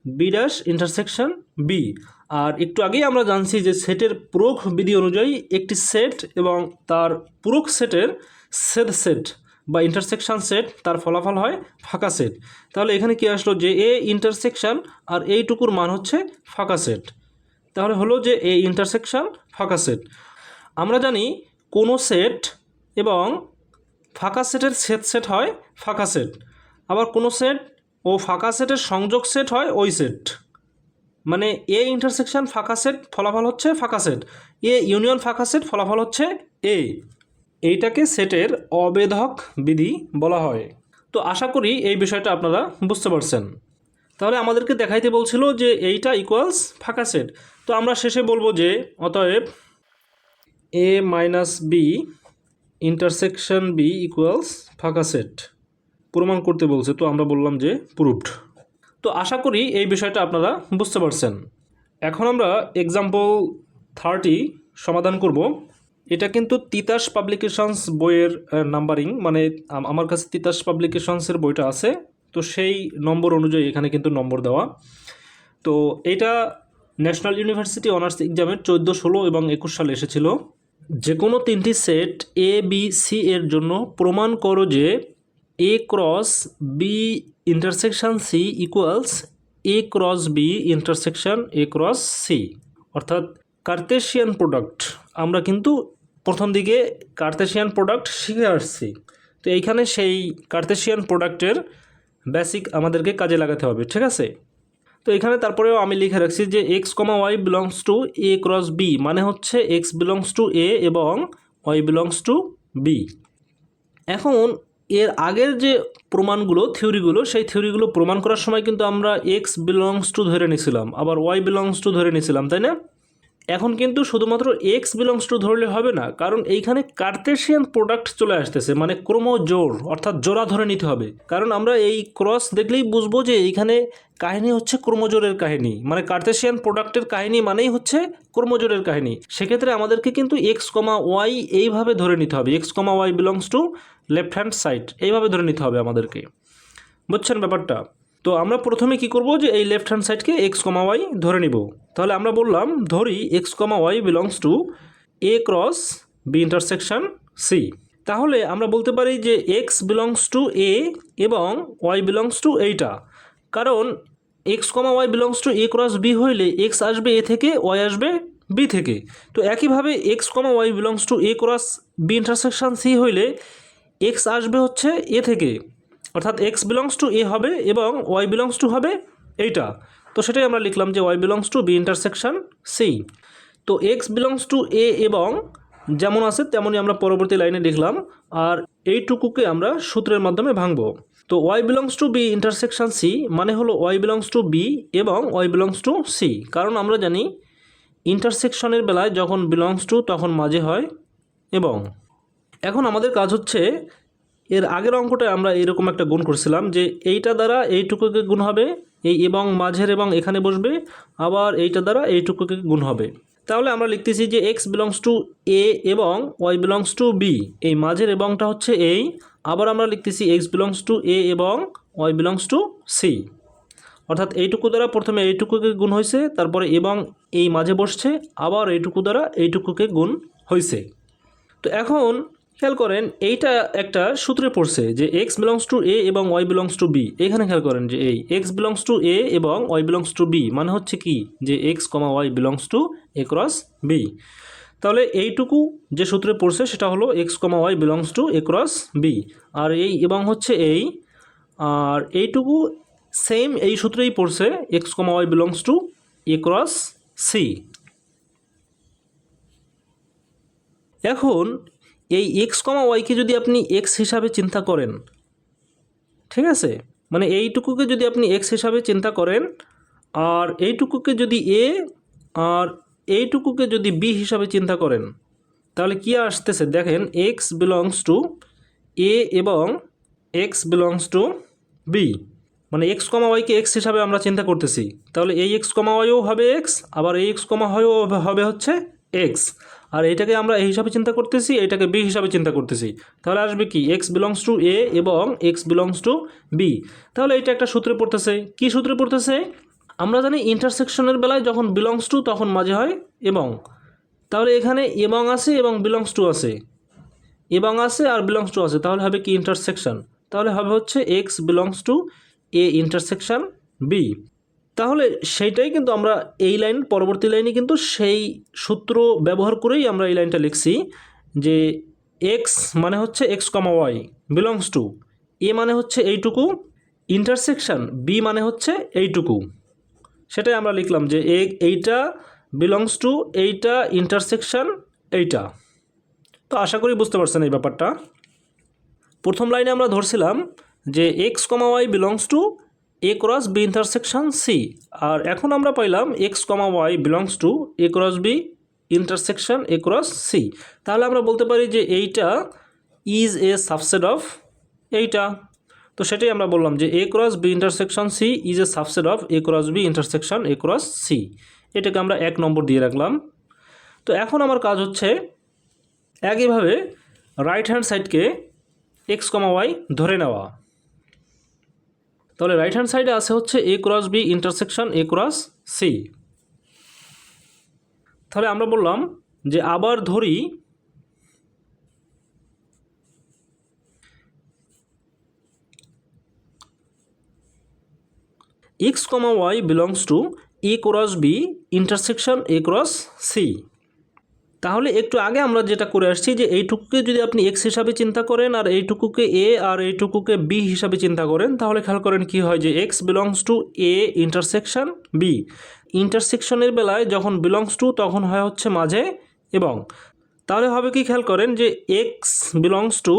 B dash intersection B. আর একটু আগেই আমরা জানছি যে সেটের পূরক বিধি অনুযায়ী একটি সেট এবং তার পূরক সেটের ছেদ সেট বা ইন্টারসেকশন সেট তার ফলাফল হয় ফাঁকা সেট। তাহলে এখানে কি আসলো যে এ ইন্টারসেকশন আর এইটুকুর মান হচ্ছে ফাঁকা সেট। তাহলে হলো যে এ ইন্টারসেকশন ফাঁকা সেট। আমরা জানি কোনো সেট এবং ফাঁকা সেটের ছেদ সেট হয় ফাঁকা সেট, আবার কোনো সেট ও ফাঁকা সেটের সংযোগ সেট হয় ওই সেট। মানে এ ইন্টারসেকশন ফাঁকা সেট ফলাফল হচ্ছে ফাঁকা সেট, এ ইউনিয়ন ফাঁকা সেট ফলাফল হচ্ছে এ। এইটাকে সেটের অবেধক বিধি বলা হয়। তো আশা করি এই বিষয়টা আপনারা বুঝতে পারছেন। তাহলে আমাদেরকে দেখাইতে বলছিল যে এইটা ইকুয়ালস ফাঁকা সেট। তো আমরা শেষে বলবো যে অতএব A minus B intersection B equals ফাঁকা সেট প্রমাণ করতে বলছে। তো আমরা বললাম যে প্রুভড। তো আশা করি এই বিষয়টা আপনারা বুঝতে পারছেন। এখন আমরা এক্সাম্পল 30 সমাধান করব। এটা কিন্তু তিতাস পাবলিকেশনস বইয়ের নাম্বারিং, মানে আমার কাছে তিতাস পাবলিকেশনসের বইটা আছে, তো সেই নম্বর অনুযায়ী এখানে কিন্তু নম্বর দেওয়া। তো এটা ন্যাশনাল ইউনিভার্সিটি অনার্স এক্সামের 14, 16 এবং 21 সালে এসেছিল। যে কোনো তিনটি সেট এ বি সি এর জন্য প্রমাণ করো যে A cross B intersection C equals A cross B intersection A cross C. অর্থাৎ কার্তেশিয়ান প্রোডাক্ট আমরা কিন্তু প্রথম দিকে কার্তেশিয়ান প্রোডাক্ট শিখে আসছি। তো এইখানে সেই কার্তেশিয়ান প্রোডাক্টের বেসিক আমাদেরকে কাজে লাগাতে হবে, ঠিক আছে। তো এখানে তারপরেও আমি লিখে রাখছি যে x comma y belongs to A cross B, মানে হচ্ছে এক্স বিলংস টু এ এবং ওয়াই বিলংস টু বি। এখন এর আগের যে প্রমাণগুলো থিওরিগুলো, সেই থিওরিগুলো প্রমাণ করার সময় কিন্তু আমরা এক্স বিলংস টু ধরে নিয়েছিলাম, আবার ওয়াই বিলংস টু ধরে নিয়েছিলাম, তাই না। এখন কিন্তু শুধুমাত্র এক্স বিলংস টু ধরলে হবে না, কারণ এইখানে কার্তেশিয়ান প্রোডাক্ট চলে আসতেছে, মানে ক্রোমোজোড়, অর্থাৎ জোড়া ধরে নিতে হবে। কারণ আমরা এই ক্রস দেখলেই বুঝবো যে এইখানে কাহিনী হচ্ছে ক্রোমোজোড়ের কাহিনী, মানে কার্তেশিয়ান প্রোডাক্টের কাহিনী মানেই হচ্ছে ক্রোমোজোড়ের কাহিনী। সেক্ষেত্রে আমাদেরকে কিন্তু এক্স কমা ওয়াই এইভাবে ধরে নিতে হবে, x comma y belongs to left hand side, এইভাবে ধরে নিতে হবে আমাদেরকে। বুঝছেন ব্যাপারটা? তো আমরা প্রথমে কি করব যে এই লেফট হ্যান্ড সাইডকে এক্স কমা ওয়াই ধরে নিব। তাহলে আমরা বললাম ধরি x comma y belongs to A cross B intersection C. তাহলে আমরা বলতে পারি যে এক্স বিলংস টু এ এবং ওয়াই বিলংস টু এইটা, কারণ x comma y belongs to A cross B হইলে এক্স আসবে এ থেকে, ওয়াই আসবে বি থেকে। তো একইভাবে x comma y belongs to A cross B intersection C হইলে এক্স আসবে হচ্ছে এ থেকে, অর্থাৎ এক্স বিলংস টু এ হবে এবং ওয়াই বিলংস টু হবে এইটা। তো সেটাই আমরা লিখলাম যে y belongs to B intersection C. তো এক্স বিলংস টু এ এবং যেমন আছে তেমনই আমরা পরবর্তী লাইনে লিখলাম, আর এইটুকুকে আমরা সূত্রের মাধ্যমে ভাঙব। তো y belongs to B intersection C মানে হলো ওয়াই বিলংস টু বি এবং ওয়াই বিলংস টু সি, কারণ আমরা জানি ইন্টারসেকশনের বেলায় যখন বিলংস টু তখন মাঝে হয় এবং। এখন আমাদের কাজ হচ্ছে এর আগের অঙ্কটা আমরা এরকম একটা গুণ করছিলাম যে এইটা দ্বারা এইটুকুকে গুণ হবে, এই এবং মাঝের এবং এখানে বসবে, আবার এইটা দ্বারা এইটুকুকে গুণ হবে। তাহলে আমরা লিখতেছি যে এক্স বিলংস টু এ এবং ওয়াই বিলংস টু বি, এই মাঝের এবংটা হচ্ছে এই, আবার আমরা লিখতেছি এক্স বিলংস টু এ এবং ওয়াই বিলংস টু সি। অর্থাৎ এইটুকু দ্বারা প্রথমে এইটুকুকে গুণ হয়েছে, তারপরে এবং এই মাঝে বসছে, আবার এইটুকু দ্বারা এইটুকুকে গুণ হয়েছে। তো এখন খেয়াল করেন এইটা একটা সূত্রে পড়ছে যে এক্স বিলংস টু এ এবং ওয়াই বিলংস টু বি। এখানে খেয়াল করেন যে এই এক্স বিলংস টু এ এবং ওয়াই বিলংস টু বি মানে হচ্ছে কি যে x comma y belongs to A cross B. তাহলে এইটুকু যে সূত্রে পড়ছে সেটা হলো x comma y belongs to A cross B, আর এই এবং হচ্ছে এই, আর এইটুকু সেম এই সূত্রেই পড়ছে x comma y belongs to A cross C. এখন এই এক্স কমা ওয়াইকে যদি আপনি এক্স হিসাবে চিন্তা করেন, ঠিক আছে, মানে এইটুকুকে যদি আপনি এক্স হিসাবে চিন্তা করেন আর এইটুকুকে যদি এ আর এইটুকুকে যদি বি হিসাবে চিন্তা করেন, তাহলে কি আসতেছে দেখেন এক্স বিলংস টু এ এবং এক্স বিলংস টু বি। মানে এক্স কমা ওয়াইকে এক্স হিসাবে আমরা চিন্তা করতেছি, তাহলে এই এক্স কমা ওয়াইও হবে এক্স, আবার এই এক্স কমা ওয়াইও হবে হচ্ছে এক্স, আর এইটাকে আমরা এই হিসাবে চিন্তা করতেছি, এইটাকে বি হিসাবে চিন্তা করতেছি, তাহলে আসবে কি এক্স বিলংস টু এ এবং এক্স বিলংস টু বি। তাহলে এটা একটা সূত্রে পড়তেছে, কি সূত্রে পড়তেছে? আমরা জানি ইন্টারসেকশনের বেলায় যখন বিলংস টু তখন মাঝে হয় এবং, তাহলে এখানে এবং আছে এবং বিলংস টু আছে, এবং আছে আর বিলংস টু আছে, তাহলে হবে কি ইন্টারসেকশন, তাহলে হবে হচ্ছে x belongs to A intersection B. তাহলে সেইটাই কিন্তু আমরা এই লাইন পরবর্তী লাইনে কিন্তু সেই সূত্র ব্যবহার করেই আমরা এই লাইনটা লিখছি যে এক্স মানে হচ্ছে x comma y belongs to A মানে হচ্ছে এইটুকু ইন্টারসেকশন বি মানে হচ্ছে এইটুকু, সেটাই আমরা লিখলাম যে এইটা বিলংস টু এইটা ইন্টারসেকশন এইটা। তো আশা করি বুঝতে পারছেন এই ব্যাপারটা। প্রথম লাইনে আমরা ধরছিলাম যে x comma y belongs to A cross B intersection C, আর এখন আমরা পাইলাম x comma y belongs to A cross B intersection A cross C. তাহলে আমরা বলতে পারি যে এইটা ইজ এ সাবসেট অফ এইটা। তো সেটাই আমরা বললাম যে A cross B intersection C is a subset of A cross B intersection A cross C, এটাকে আমরা 1 নম্বর দিয়ে রাখলাম। তো এখন আমার কাজ হচ্ছে একইভাবে রাইট হ্যান্ড সাইডকে এক্স কমা ওয়াই ধরে নেওয়া। তাহলে রাইট হ্যান্ড সাইডে আছে হচ্ছে A cross B intersection A cross C. তাহলে আমরা বললাম যে আবার ধরি x comma y belongs to A cross B intersection A cross C. তাহলে একটু আগে আমরা যেটা করে আসছি যে এইটুকুকে যদি আপনি এক্স হিসাবে চিন্তা করেন আর এইটুকুকে এ আর এইটুকুকে বি হিসাবে চিন্তা করেন, তাহলে খেয়াল করেন কি হয় যে x belongs to A intersection B. ইন্টারসেকশনের বেলায় যখন বিলংস টু তখন হয় হচ্ছে মাঝে এবং, তাহলে হবে কি খেয়াল করেন যে এক্স বিলংস টু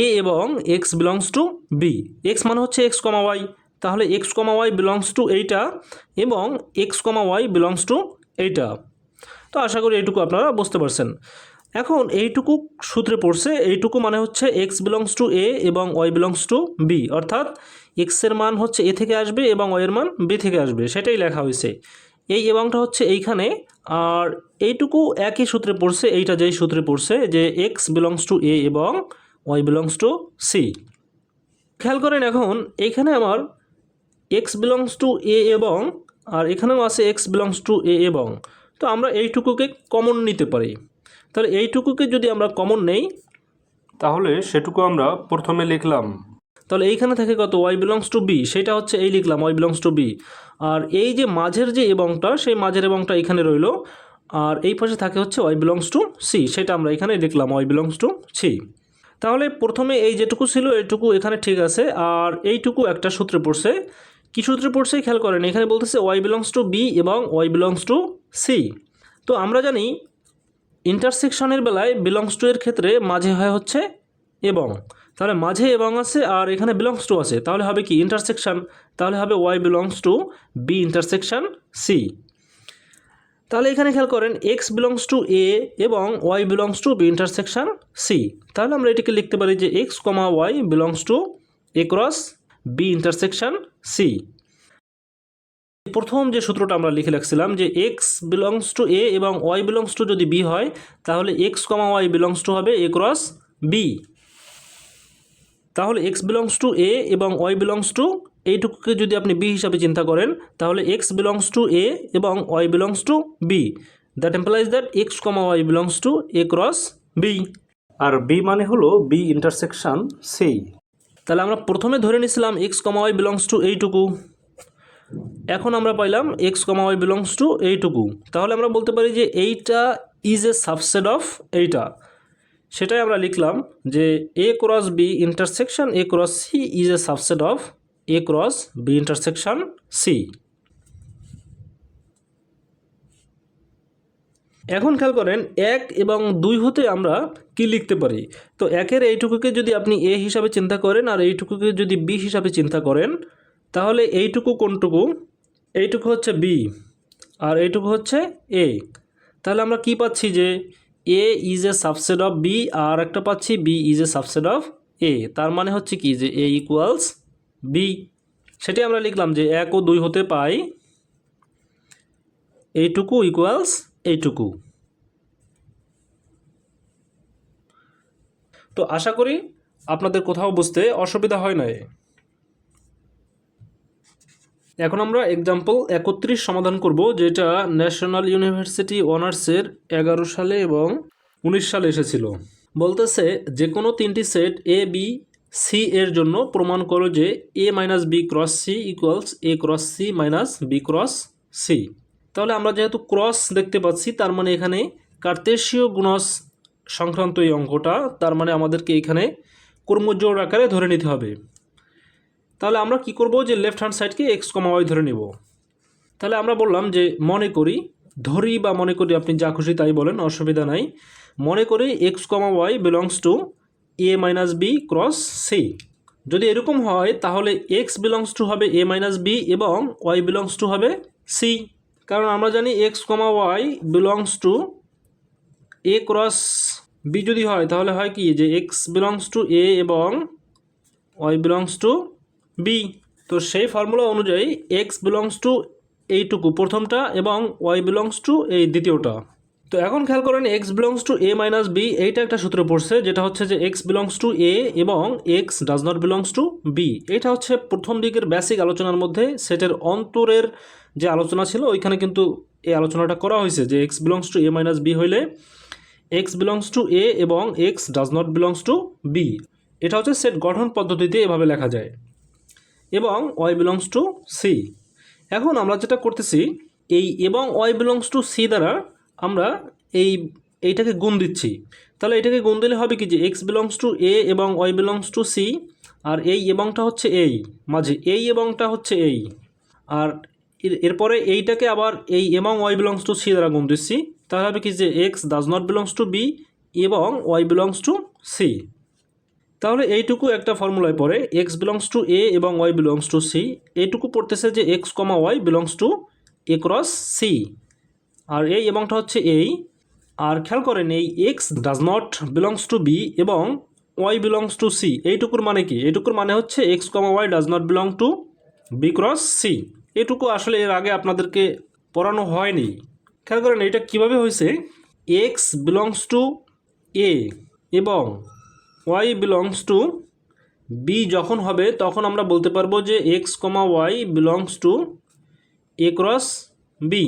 এ এবং x belongs to B. X মানে হচ্ছে এক্স কমা ওয়াই, তাহলে x comma y belongs to এইটা এবং x comma y belongs to এইটা। তো আশা করি এইটুকু আপনারা বুঝতে পারছেন। এখন এইটুকু সূত্রে পড়ছে, এইটুকু মানে হচ্ছে এক্স বিলংস টু এ এবং ওয়াই বিলংস টু বি, অর্থাৎ এক্সের মান হচ্ছে এ থেকে আসবে এবং ওয়ের মান বি থেকে আসবে, সেটাই লেখা হয়েছে। এই এবংটা হচ্ছে এইখানে, আর এইটুকু একই সূত্রে পড়ছে, এইটা যেই সূত্রে পড়ছে যে এক্স বিলংস টু এ এবং ওয়াই বিলংস টু সি। খেয়াল করেন এখন এইখানে আমার এক্স বিলংস টু এ এবং, আর এখানেও আছে এক্স বিলংস টু এ এবং, তো আমরা এইটুকুকে কমন নিতে পারি। তাহলে এইটুকুকে যদি আমরা কমন নেই তাহলে সেটুকু আমরা প্রথমে লিখলাম, তাহলে এইখানে থাকে কত ওয়াই বিলংস টু বি, সেটা হচ্ছে এই লিখলাম ওয়াই বিলংস টু বি, আর এই যে মাঝের যে এবংটা সেই মাঝের এবংটা এখানে রইল, আর এই পাশে থাকে হচ্ছে ওয়াই বিলংস টু সি, সেটা আমরা এখানে লিখলাম ওয়াই বিলংস টু সি। তাহলে প্রথমে এই যেটুকু ছিল এইটুকু এখানে ঠিক আছে, আর এইটুকু একটা সূত্রে পড়ছে, কি সূত্রে পড়ছে খেয়াল করেন, এখানে বলতেছে ওয়াই বিলংস টু বি এবং ওয়াই বিলংস টু সি। তো আমরা জানি ইন্টারসেকশনের বেলায় বিলংস টু এর ক্ষেত্রে মাঝে হয় হচ্ছে এবং, তাহলে মাঝে এবং আছে আর এখানে বিলংস টু আছে, তাহলে হবে কি ইন্টারসেকশন, তাহলে হবে y belongs to B intersection C. তাহলে এখানে খেয়াল করেন এক্স বিলংস টু এ এবং y belongs to B intersection C, তাহলে আমরা এটিকে লিখতে পারি যে x comma y belongs to A cross B intersection C. প্রথম যে সূত্রটা আমরা লিখে রাখছিলাম যে এক্স বিলংস টু এ এবং ওয়াই বিলংস টু যদি বি হয় তাহলে x comma y belongs to হবে এ ক্রস বি। তাহলে এক্স বিলংস টু এ এবং ওয়াই বিলংস টু এইটুকুকে যদি আপনি বি হিসাবে চিন্তা করেন তাহলে এক্স বিলংস টু এ এবং y belongs to B, that implies that x comma y belongs to A cross B, আর বি মানে হলো বি ইন্টারসেকশন সি। তাহলে আমরা প্রথমে ধরে নিয়েছিলাম x comma y belongs to এইটুকু, এখন আমরা পাইলাম x comma y belongs to এইটুকু, তাহলে আমরা বলতে পারি যে এইটা ইজ এ সাবসেট অফ এইটা, সেটাই আমরা লিখলাম যে A cross B intersection A cross C is a subset of A cross B intersection C. এখন খেয়াল করেন 1 এবং 2 হতে আমরা কি লিখতে পারি, তো একের এইটুকুকে যদি আপনি এ হিসাবে চিন্তা করেন আর এইটুকুকে যদি বি হিসাবে চিন্তা করেন তাহলে এইটুকু কোনটুকু, এইটুকু হচ্ছে বি আর এইটুকু হচ্ছে এ, তাহলে আমরা কি পাচ্ছি যে A is a subset of B আর একটা পাচ্ছি B is a subset of A, তার মানে হচ্ছে কি যে এ ইকুয়ালস বি, সেটি আমরা লিখলাম যে 1 ও 2 হতে পাই এইটুকু ইকুয়ালস এইটুকু। তো আশা করি আপনাদের কোথাও বুঝতে অসুবিধা হয় নাই। এখন আমরা এক্সাম্পল 31 সমাধান করব, যেটা ন্যাশনাল ইউনিভার্সিটি অনার্সের 11 সালে এবং 19 সালে এসেছিল। বলতেছে যে কোনো তিনটি সেট এ বি সি এর জন্য প্রমাণ করো যে A minus B cross C equals A cross C minus B cross C. তাহলে আমরা যেহেতু ক্রস দেখতে পাচ্ছি, তার মানে এখানে কার্তেশীয় গুণজ সংক্রান্ত এই অঙ্কটা, তার মানে আমাদেরকে এখানে কর্মজোড় আকারে ধরে নিতে হবে। তাহলে আমরা কি করব, যে লেফট হ্যান্ড সাইডকে এক্স কমা ওয়াই ধরে নিব। তাহলে আমরা বললাম যে মনে করি, ধরি বা মনে করি, আপনি যা খুশি তাই বলেন, অসুবিধা নাই। মনে করি x comma y belongs to A minus B cross C. যদি এরকম হয় তাহলে এক্স বিলংস টু হবে এ মাইনাস বি এবং ওয়াই বিলংস টু হবে সি। কারণ আমরা জানি x comma y belongs to A cross B যদি হয় তাহলে হয় কি, যে এক্স বিলংস টু এ এবং ওয়াই বিলংস টু বি। তো সেই ফর্মুলা অনুযায়ী এক্স বিলংস টু এইটুকু প্রথমটা এবং ওয়াই বিলংস টু এই দ্বিতীয়টা। তো এখন খেয়াল করেন x belongs to A minus B, এইটা একটা সূত্র পড়ছে, যেটা হচ্ছে যে এক্স বিলংস টু এ এবং x does not belongs to B. এটা হচ্ছে প্রথম দিকের বেসিক আলোচনার মধ্যে সেটের অন্তরের যে আলোচনা ছিল, ওইখানে কিন্তু এই আলোচনাটা করা হয়েছে যে x belongs to A minus B হইলে এক্স বিলংস টু এ এবং x does not belongs to B. এটা হচ্ছে সেট গঠন পদ্ধতিতে এভাবে লেখা যায়, এবং ওয়াই বিলংস টু সি। এখন আমরা যেটা করতেছি, এই এবং ওয়াই বিলংস টু সি দ্বারা আমরা এইটাকে গুণ দিচ্ছি। তাহলে এটাকে গুণ দিলে হবে কি, যে এক্স বিলংস টু এ এবং ওয়াই বিলংস টু সি, আর এই এবংটা হচ্ছে এই মাঝে, এই এবংটা হচ্ছে এই, আর এরপরে এইটাকে আবার এই এবং ওয়াই বিলংস টু সি দ্বারা গুণ দিচ্ছি। তাহলে হবে কি, যে x does not belongs to B এবং ওয়াই বিলংস টু সি। তাহলে এইটুকু একটা ফর্মুলায় পড়ে এক্স বিলংস টু এ এবং ওয়াই বিলংস টু সি। এইটুকু পড়তেছে যে x comma y belongs to A cross C, আর এই এবংটা হচ্ছে এই। আর খেয়াল করেন এই x does not belongs to B এবং ওয়াই বিলংস টু সি, এইটুকুর মানে কি, এইটুকুর মানে হচ্ছে x comma y does not belong to B cross C. এটুকু আসলে এর আগে আপনাদেরকে পড়ানো হয়নি। খেয়াল করেন এটা কিভাবে হয়েছে, এক্স বিলংস টু এ এবং ওয়াই বিলংস টু বি যখন হবে, তখন আমরা বলতে পারবো যে x comma y belongs to A cross B.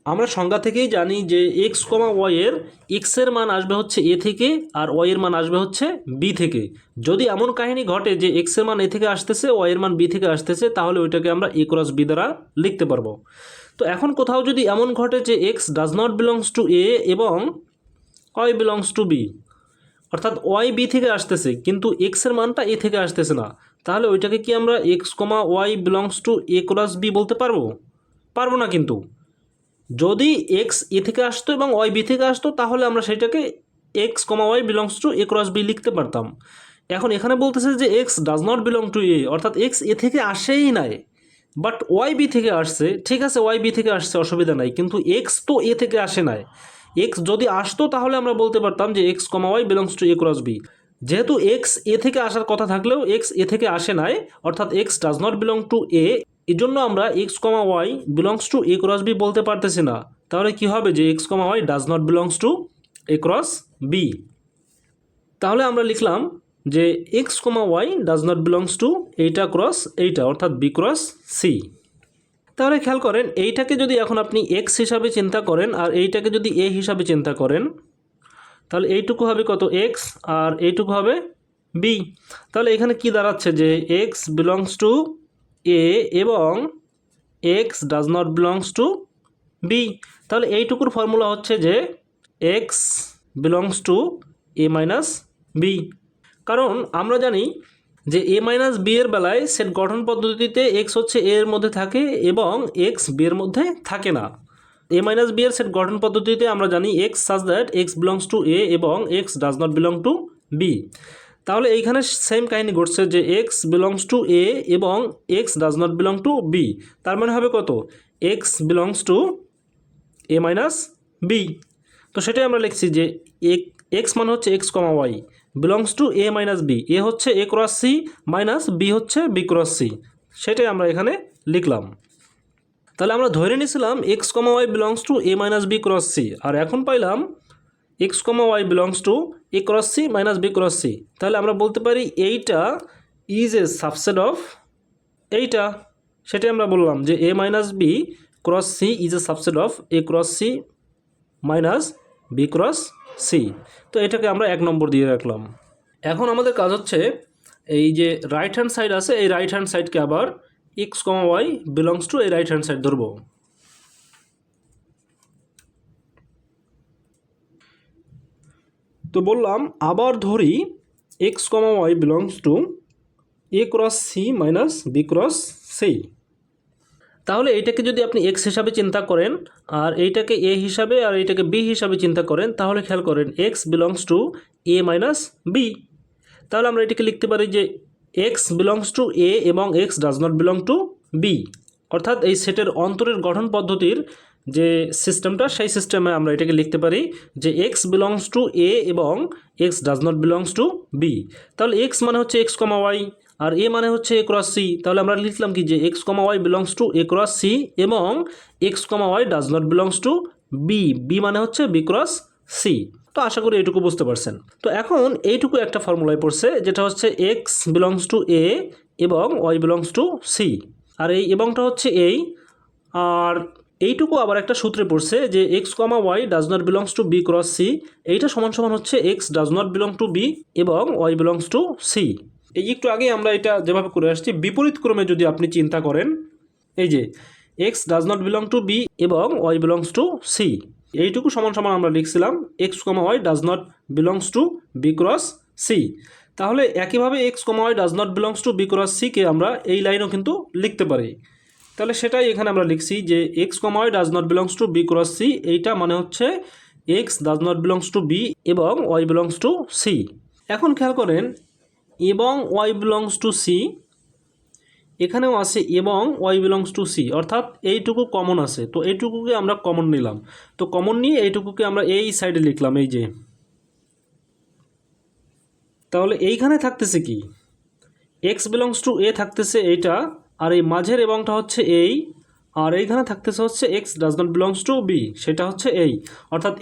আমরা সংজ্ঞা থেকেই জানি যে এক্স কমা ওয়াইয়ের এক্সের মান আসবে হচ্ছে এ থেকে, আর ওয়াইয়ের মান আসবে হচ্ছে বি থেকে। যদি এমন কাহিনী ঘটে যে এক্সের মান এ থেকে আসতেছে, ওয়াইয়ের মান বি থেকে আসতেছে, তাহলে ওইটাকে আমরা এ ক্রস বি দ্বারা লিখতে পারবো। তো এখন কোথাও যদি এমন ঘটে যে x does not belongs to A এবং ওয়াই বিলংস টু বি, অর্থাৎ ওয়াই বি থেকে আসতেছে কিন্তু এক্সের মানটা এ থেকে আসতেছে না, তাহলে ওইটাকে কি আমরা x comma y belongs to A cross B বলতে পারবো? পারবো না। কিন্তু যদি এক্স এ থেকে আসতো এবং ওয়াই বি থেকে আসতো, তাহলে আমরা সেটাকে x comma y belongs to A cross B লিখতে পারতাম। এখন এখানে বলতেছে যে x does not belong to A, অর্থাৎ এক্স এ থেকে আসেই নাই, বাট ওয়াই বি থেকে আসছে। ঠিক আছে, ওয়াই বি থেকে আসছে, অসুবিধা নাই, কিন্তু এক্স তো এ থেকে আসে নাই। এক্স যদি আসতো তাহলে আমরা বলতে পারতাম যে x comma y belongs to A cross B. যেহেতু এক্স এ থেকে আসার কথা থাকলেও এক্স এ থেকে আসে নাই, অর্থাৎ x does not belong to A, এই জন্য আমরা x comma y belongs to A cross B বলতে পারতেছি না। তাহলে কি হবে, যে x comma y does not belongs to A cross B. তাহলে আমরা লিখলাম যে x comma y does not belongs to এইটা ক্রস এইটা, অর্থাৎ বি ক্রস সি। তাহলে খেয়াল করেন এইটাকে যদি এখন আপনি এক্স হিসাবে চিন্তা করেন আর এইটাকে যদি এ হিসাবে চিন্তা করেন, তাহলে এইটুকু হবে কত, এক্স, আর এইটুকু হবে বি। তাহলে এখানে কি দাঁড়াচ্ছে, যে এক্স বিলংস টু এ এবং x does not belongs to B. তাহলে এইটুকুর ফর্মুলা হচ্ছে যে x belongs to A minus B. কারণ আমরা জানি যে এ মাইনাস বি এর বেলায় সেট গঠন পদ্ধতিতে এক্স হচ্ছে এ এর মধ্যে থাকে এবং এক্স বি এর মধ্যে থাকে না। এ মাইনাস বি এর সেট গঠন পদ্ধতিতে আমরা জানি x such that x belongs to A এবং x does not belong to B. তাহলে এইখানে সেম কাহিনী ঘটছে যে এক্স বিলংস টু এ এবং x does not belong to B. তার মানে হবে কত, x belongs to A minus B. তো সেটাই আমরা লিখছি যে এক্স মানে হচ্ছে x comma y, belongs to A minus B, A হচ্ছে A cross C minus B হচ্ছে বি ক্রস সি, সেটাই আমরা এখানে লিখলাম। তাহলে আমরা ধরে নিয়েছিলাম x comma y belongs to A minus B cross C, আর এখন পাইলাম x comma y belongs to A cross C minus B cross C. তাহলে আমরা বলতে পারি এইটা ইজ এ সাবসেট অফ এইটা, সেটাই আমরা বললাম যে A minus B cross C is a subset of A cross C minus B cross C. তো এটাকে আমরা 1 নম্বর দিয়ে রাখলাম। এখন আমাদের কাজ হচ্ছে এই যে রাইট হ্যান্ড সাইড আছে, এই রাইট হ্যান্ড সাইডকে আবার x comma y belongs to এই রাইট হ্যান্ড সাইড ধরবো। তো বললাম আবার ধরি x comma y belongs to A cross C minus B cross C. তাহলে এইটাকে যদি আপনি এক্স হিসাবে চিন্তা করেন আর এইটাকে এ হিসাবে আর এইটাকে বি হিসাবে চিন্তা করেন, তাহলে খেয়াল করেন x belongs to A minus B. তাহলে আমরা এটাকে লিখতে পারি যে এক্স বিলংস টু এ এবং x does not belong to B, অর্থাৎ এই সেটের অন্তরের গঠন পদ্ধতির যে সিস্টেমটা, সেই সিস্টেমে আমরা এটাকে লিখতে পারি যে এক্স বিলংস টু এ এবং x does not belongs to B. তাহলে এক্স মানে হচ্ছে এক্স কমা ওয়াই আর এ মানে হচ্ছে এ ক্রস সি। তাহলে আমরা লিখলাম কি যে x comma y belongs to A cross C এবং x comma y does not belongs to B, B মানে হচ্ছে বি ক্রস সি। তো আশা করি এইটুকু বুঝতে পারছেন। তো এখন এইটুকু একটা ফর্মুলায় পড়ছে যেটা হচ্ছে এক্স বিলংস টু এ এবং ওয়াই বিলংস টু সি, আর এই এবংটা হচ্ছে এই, আর এইটুকু আবার একটা সূত্রে পড়ছে যে x comma y does not belongs to B cross C, এইটা সমান সমান হচ্ছে x does not belong to B এবং ওয়াই বিলংস টু সি। এই একটু আগে আমরা এটা যেভাবে করে আসছি বিপরীত ক্রমে যদি আপনি চিন্তা করেন, এই যে x does not belong to B এবং ওয়াই বিলংস টু সি, এইটুকু সমান সমান আমরা লিখছিলাম x comma y does not belongs to B cross C. তাহলে একইভাবে x comma y does not belongs to B cross সিকে আমরা এই লাইনও কিন্তু লিখতে পারি। তাহলে সেটাই এখানে আমরা লিখছি যে x comma y does not belongs to B cross C, এইটা মানে হচ্ছে x does not belongs to B এবং ওয়াই বিলংস টু সি। এখন খেয়াল করেন এবং ওয়াই বিলংস টু সি, এখানেও আছে এবং ওয়াই বিলংস টু সি, অর্থাৎ এইটুকু কমন আছে, তো এইটুকুকে আমরা কমন নিলাম। তো কমন নিয়ে এইটুকুকে আমরা এই সাইডে লিখলাম, এই যে। তাহলে এইখানে থাকতেছে কি এক্স বিলংস টু এ থাকতেছে এইটা, আর এই মাঝের এবংটা হচ্ছে এই, আর এইখানে থাকতেছে হচ্ছে x does not belongs to B, সেটা হচ্ছে এই, অর্থাৎ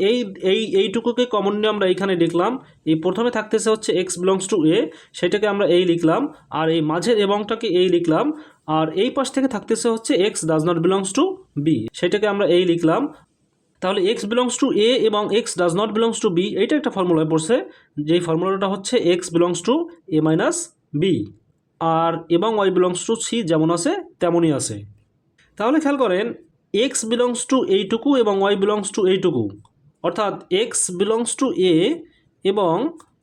এইটুকুকে কমন নিয়ে আমরা এইখানে লিখলাম। এই প্রথমে থাকতেছে হচ্ছে এক্স বিলংস টু এ, সেটাকে আমরা এই লিখলাম, আর এই মাঝের এবংটাকে এই লিখলাম, আর এই পাশ থেকে থাকতেছে হচ্ছে x does not belongs to B, সেটাকে আমরা এই লিখলাম। তাহলে এক্স বিলংস টু এ এবং x does not belongs to B, এইটা একটা ফর্মুলায় পড়ছে, যেই ফর্মুলাটা হচ্ছে x belongs to A minus B, আর এবং ওয়াই বিলংস টু সি যেমন আছে তেমনই আছে। তাহলে খেয়াল করেন এক্স বিলংস টু এইটুকু এবং ওয়াই বিলংস টু এইটুকু, অর্থাৎ এক্স বিলংস টু এ এবং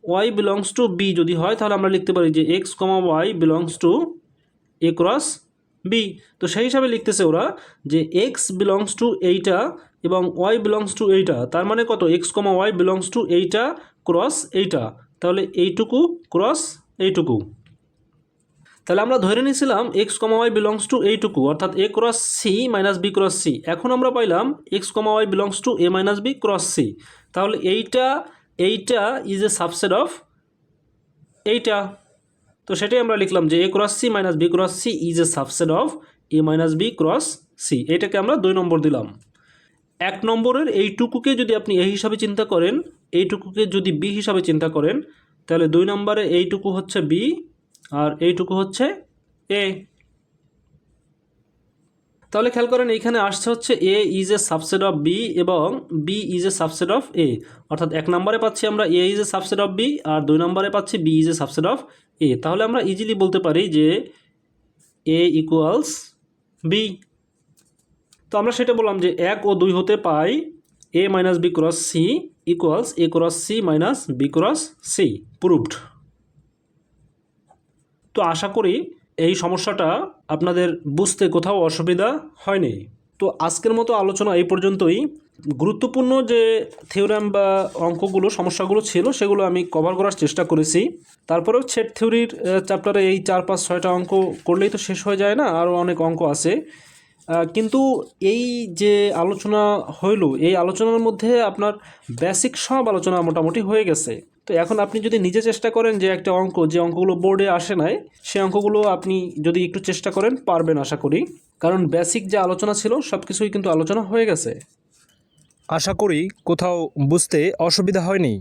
ওয়াই বিলংস টু বি যদি হয়, তাহলে আমরা লিখতে পারি যে x comma y belongs to A cross B. তো সেই হিসাবে লিখতেছে ওরা যে এক্স বিলংস টু এইটা এবং ওয়াই বিলংস টু এইটা, তার মানে কত x comma y belongs to এইটা ক্রস এইটা, তাহলে এইটুকু ক্রস এইটুকু। তাহলে আমরা ধরে নিয়েছিলাম x comma y belongs to এইটুকু, অর্থাৎ A cross C minus B cross C. এখন আমরা পাইলাম x comma y belongs to A minus B cross C, তাহলে এইটা ইজ এ সাবসেট অফ এইটা। তো সেটাই আমরা লিখলাম যে A cross C minus B cross C is a subset of A minus B cross C, এটাকে আমরা 2 নম্বর দিলাম। 1 নম্বরের এইটুকুকে যদি আপনি এ হিসাবে চিন্তা করেন, এইটুকুকে যদি বি হিসাবে চিন্তা করেন, তাহলে 2 নম্বরে এইটুকু হচ্ছে বি আর এইটুকু হচ্ছে এ। তাহলে খেয়াল করেন এইখানে আসছে হচ্ছে A is a subset of B এবং B is a subset of A, অর্থাৎ 1 নম্বরে পাচ্ছি আমরা A is a subset of B আর 2 নম্বরে পাচ্ছি B is a subset of A. তাহলে আমরা ইজিলি বলতে পারি যে এ ইকুয়ালস বি। তো আমরা সেটা বললাম যে 1 ও 2 হতে পাই A minus B cross C equals A cross C minus B cross C, proved. তো আশা করি এই সমস্যাটা আপনাদের বুঝতে কোথাও অসুবিধা হয়নি। তো আজকের মতো আলোচনা এই পর্যন্তই। গুরুত্বপূর্ণ যে থিওরেম বা অঙ্কগুলো সমস্যাগুলো ছিল সেগুলো আমি কভার করার চেষ্টা করেছি। তারপরেও সেট থিওরির চ্যাপ্টারে এই 4, 5, 6টা অঙ্ক করলেই তো শেষ হয়ে যায় না, আরও অনেক অঙ্ক আছে। কিন্তু এই যে আলোচনা হইল, এই আলোচনার মধ্যে আপনার বেসিক সব আলোচনা মোটামুটি হয়ে গেছে। তো এখন আপনি যদি নিজে চেষ্টা করেন যে একটা অঙ্ক যে অঙ্কগুলো বোর্ডে আসে নাই সেই অঙ্কগুলো আপনি যদি একটু চেষ্টা করেন পারবেন আশা করি, কারণ বেসিক যে আলোচনা ছিল সব কিছুই কিন্তু আলোচনা হয়ে গেছে। আশা করি কোথাও বুঝতে অসুবিধা হয়নি।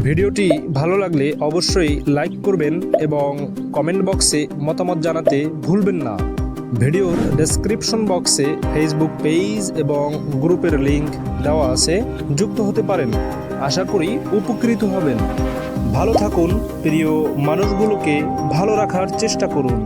ভিডিওটি ভালো লাগলে অবশ্যই লাইক করবেন এবং কমেন্ট বক্সে মতামত জানাতে ভুলবেন না। ভিডিওর ডেসক্রিপশন বক্সে ফেসবুক পেজ এবং গ্রুপের লিংক দেওয়া আছে, যুক্ত হতে পারেন। আশা করি উপকৃত হবেন। ভালো থাকুন, প্রিয় মানুষগুলোকে ভালো রাখার চেষ্টা করুন।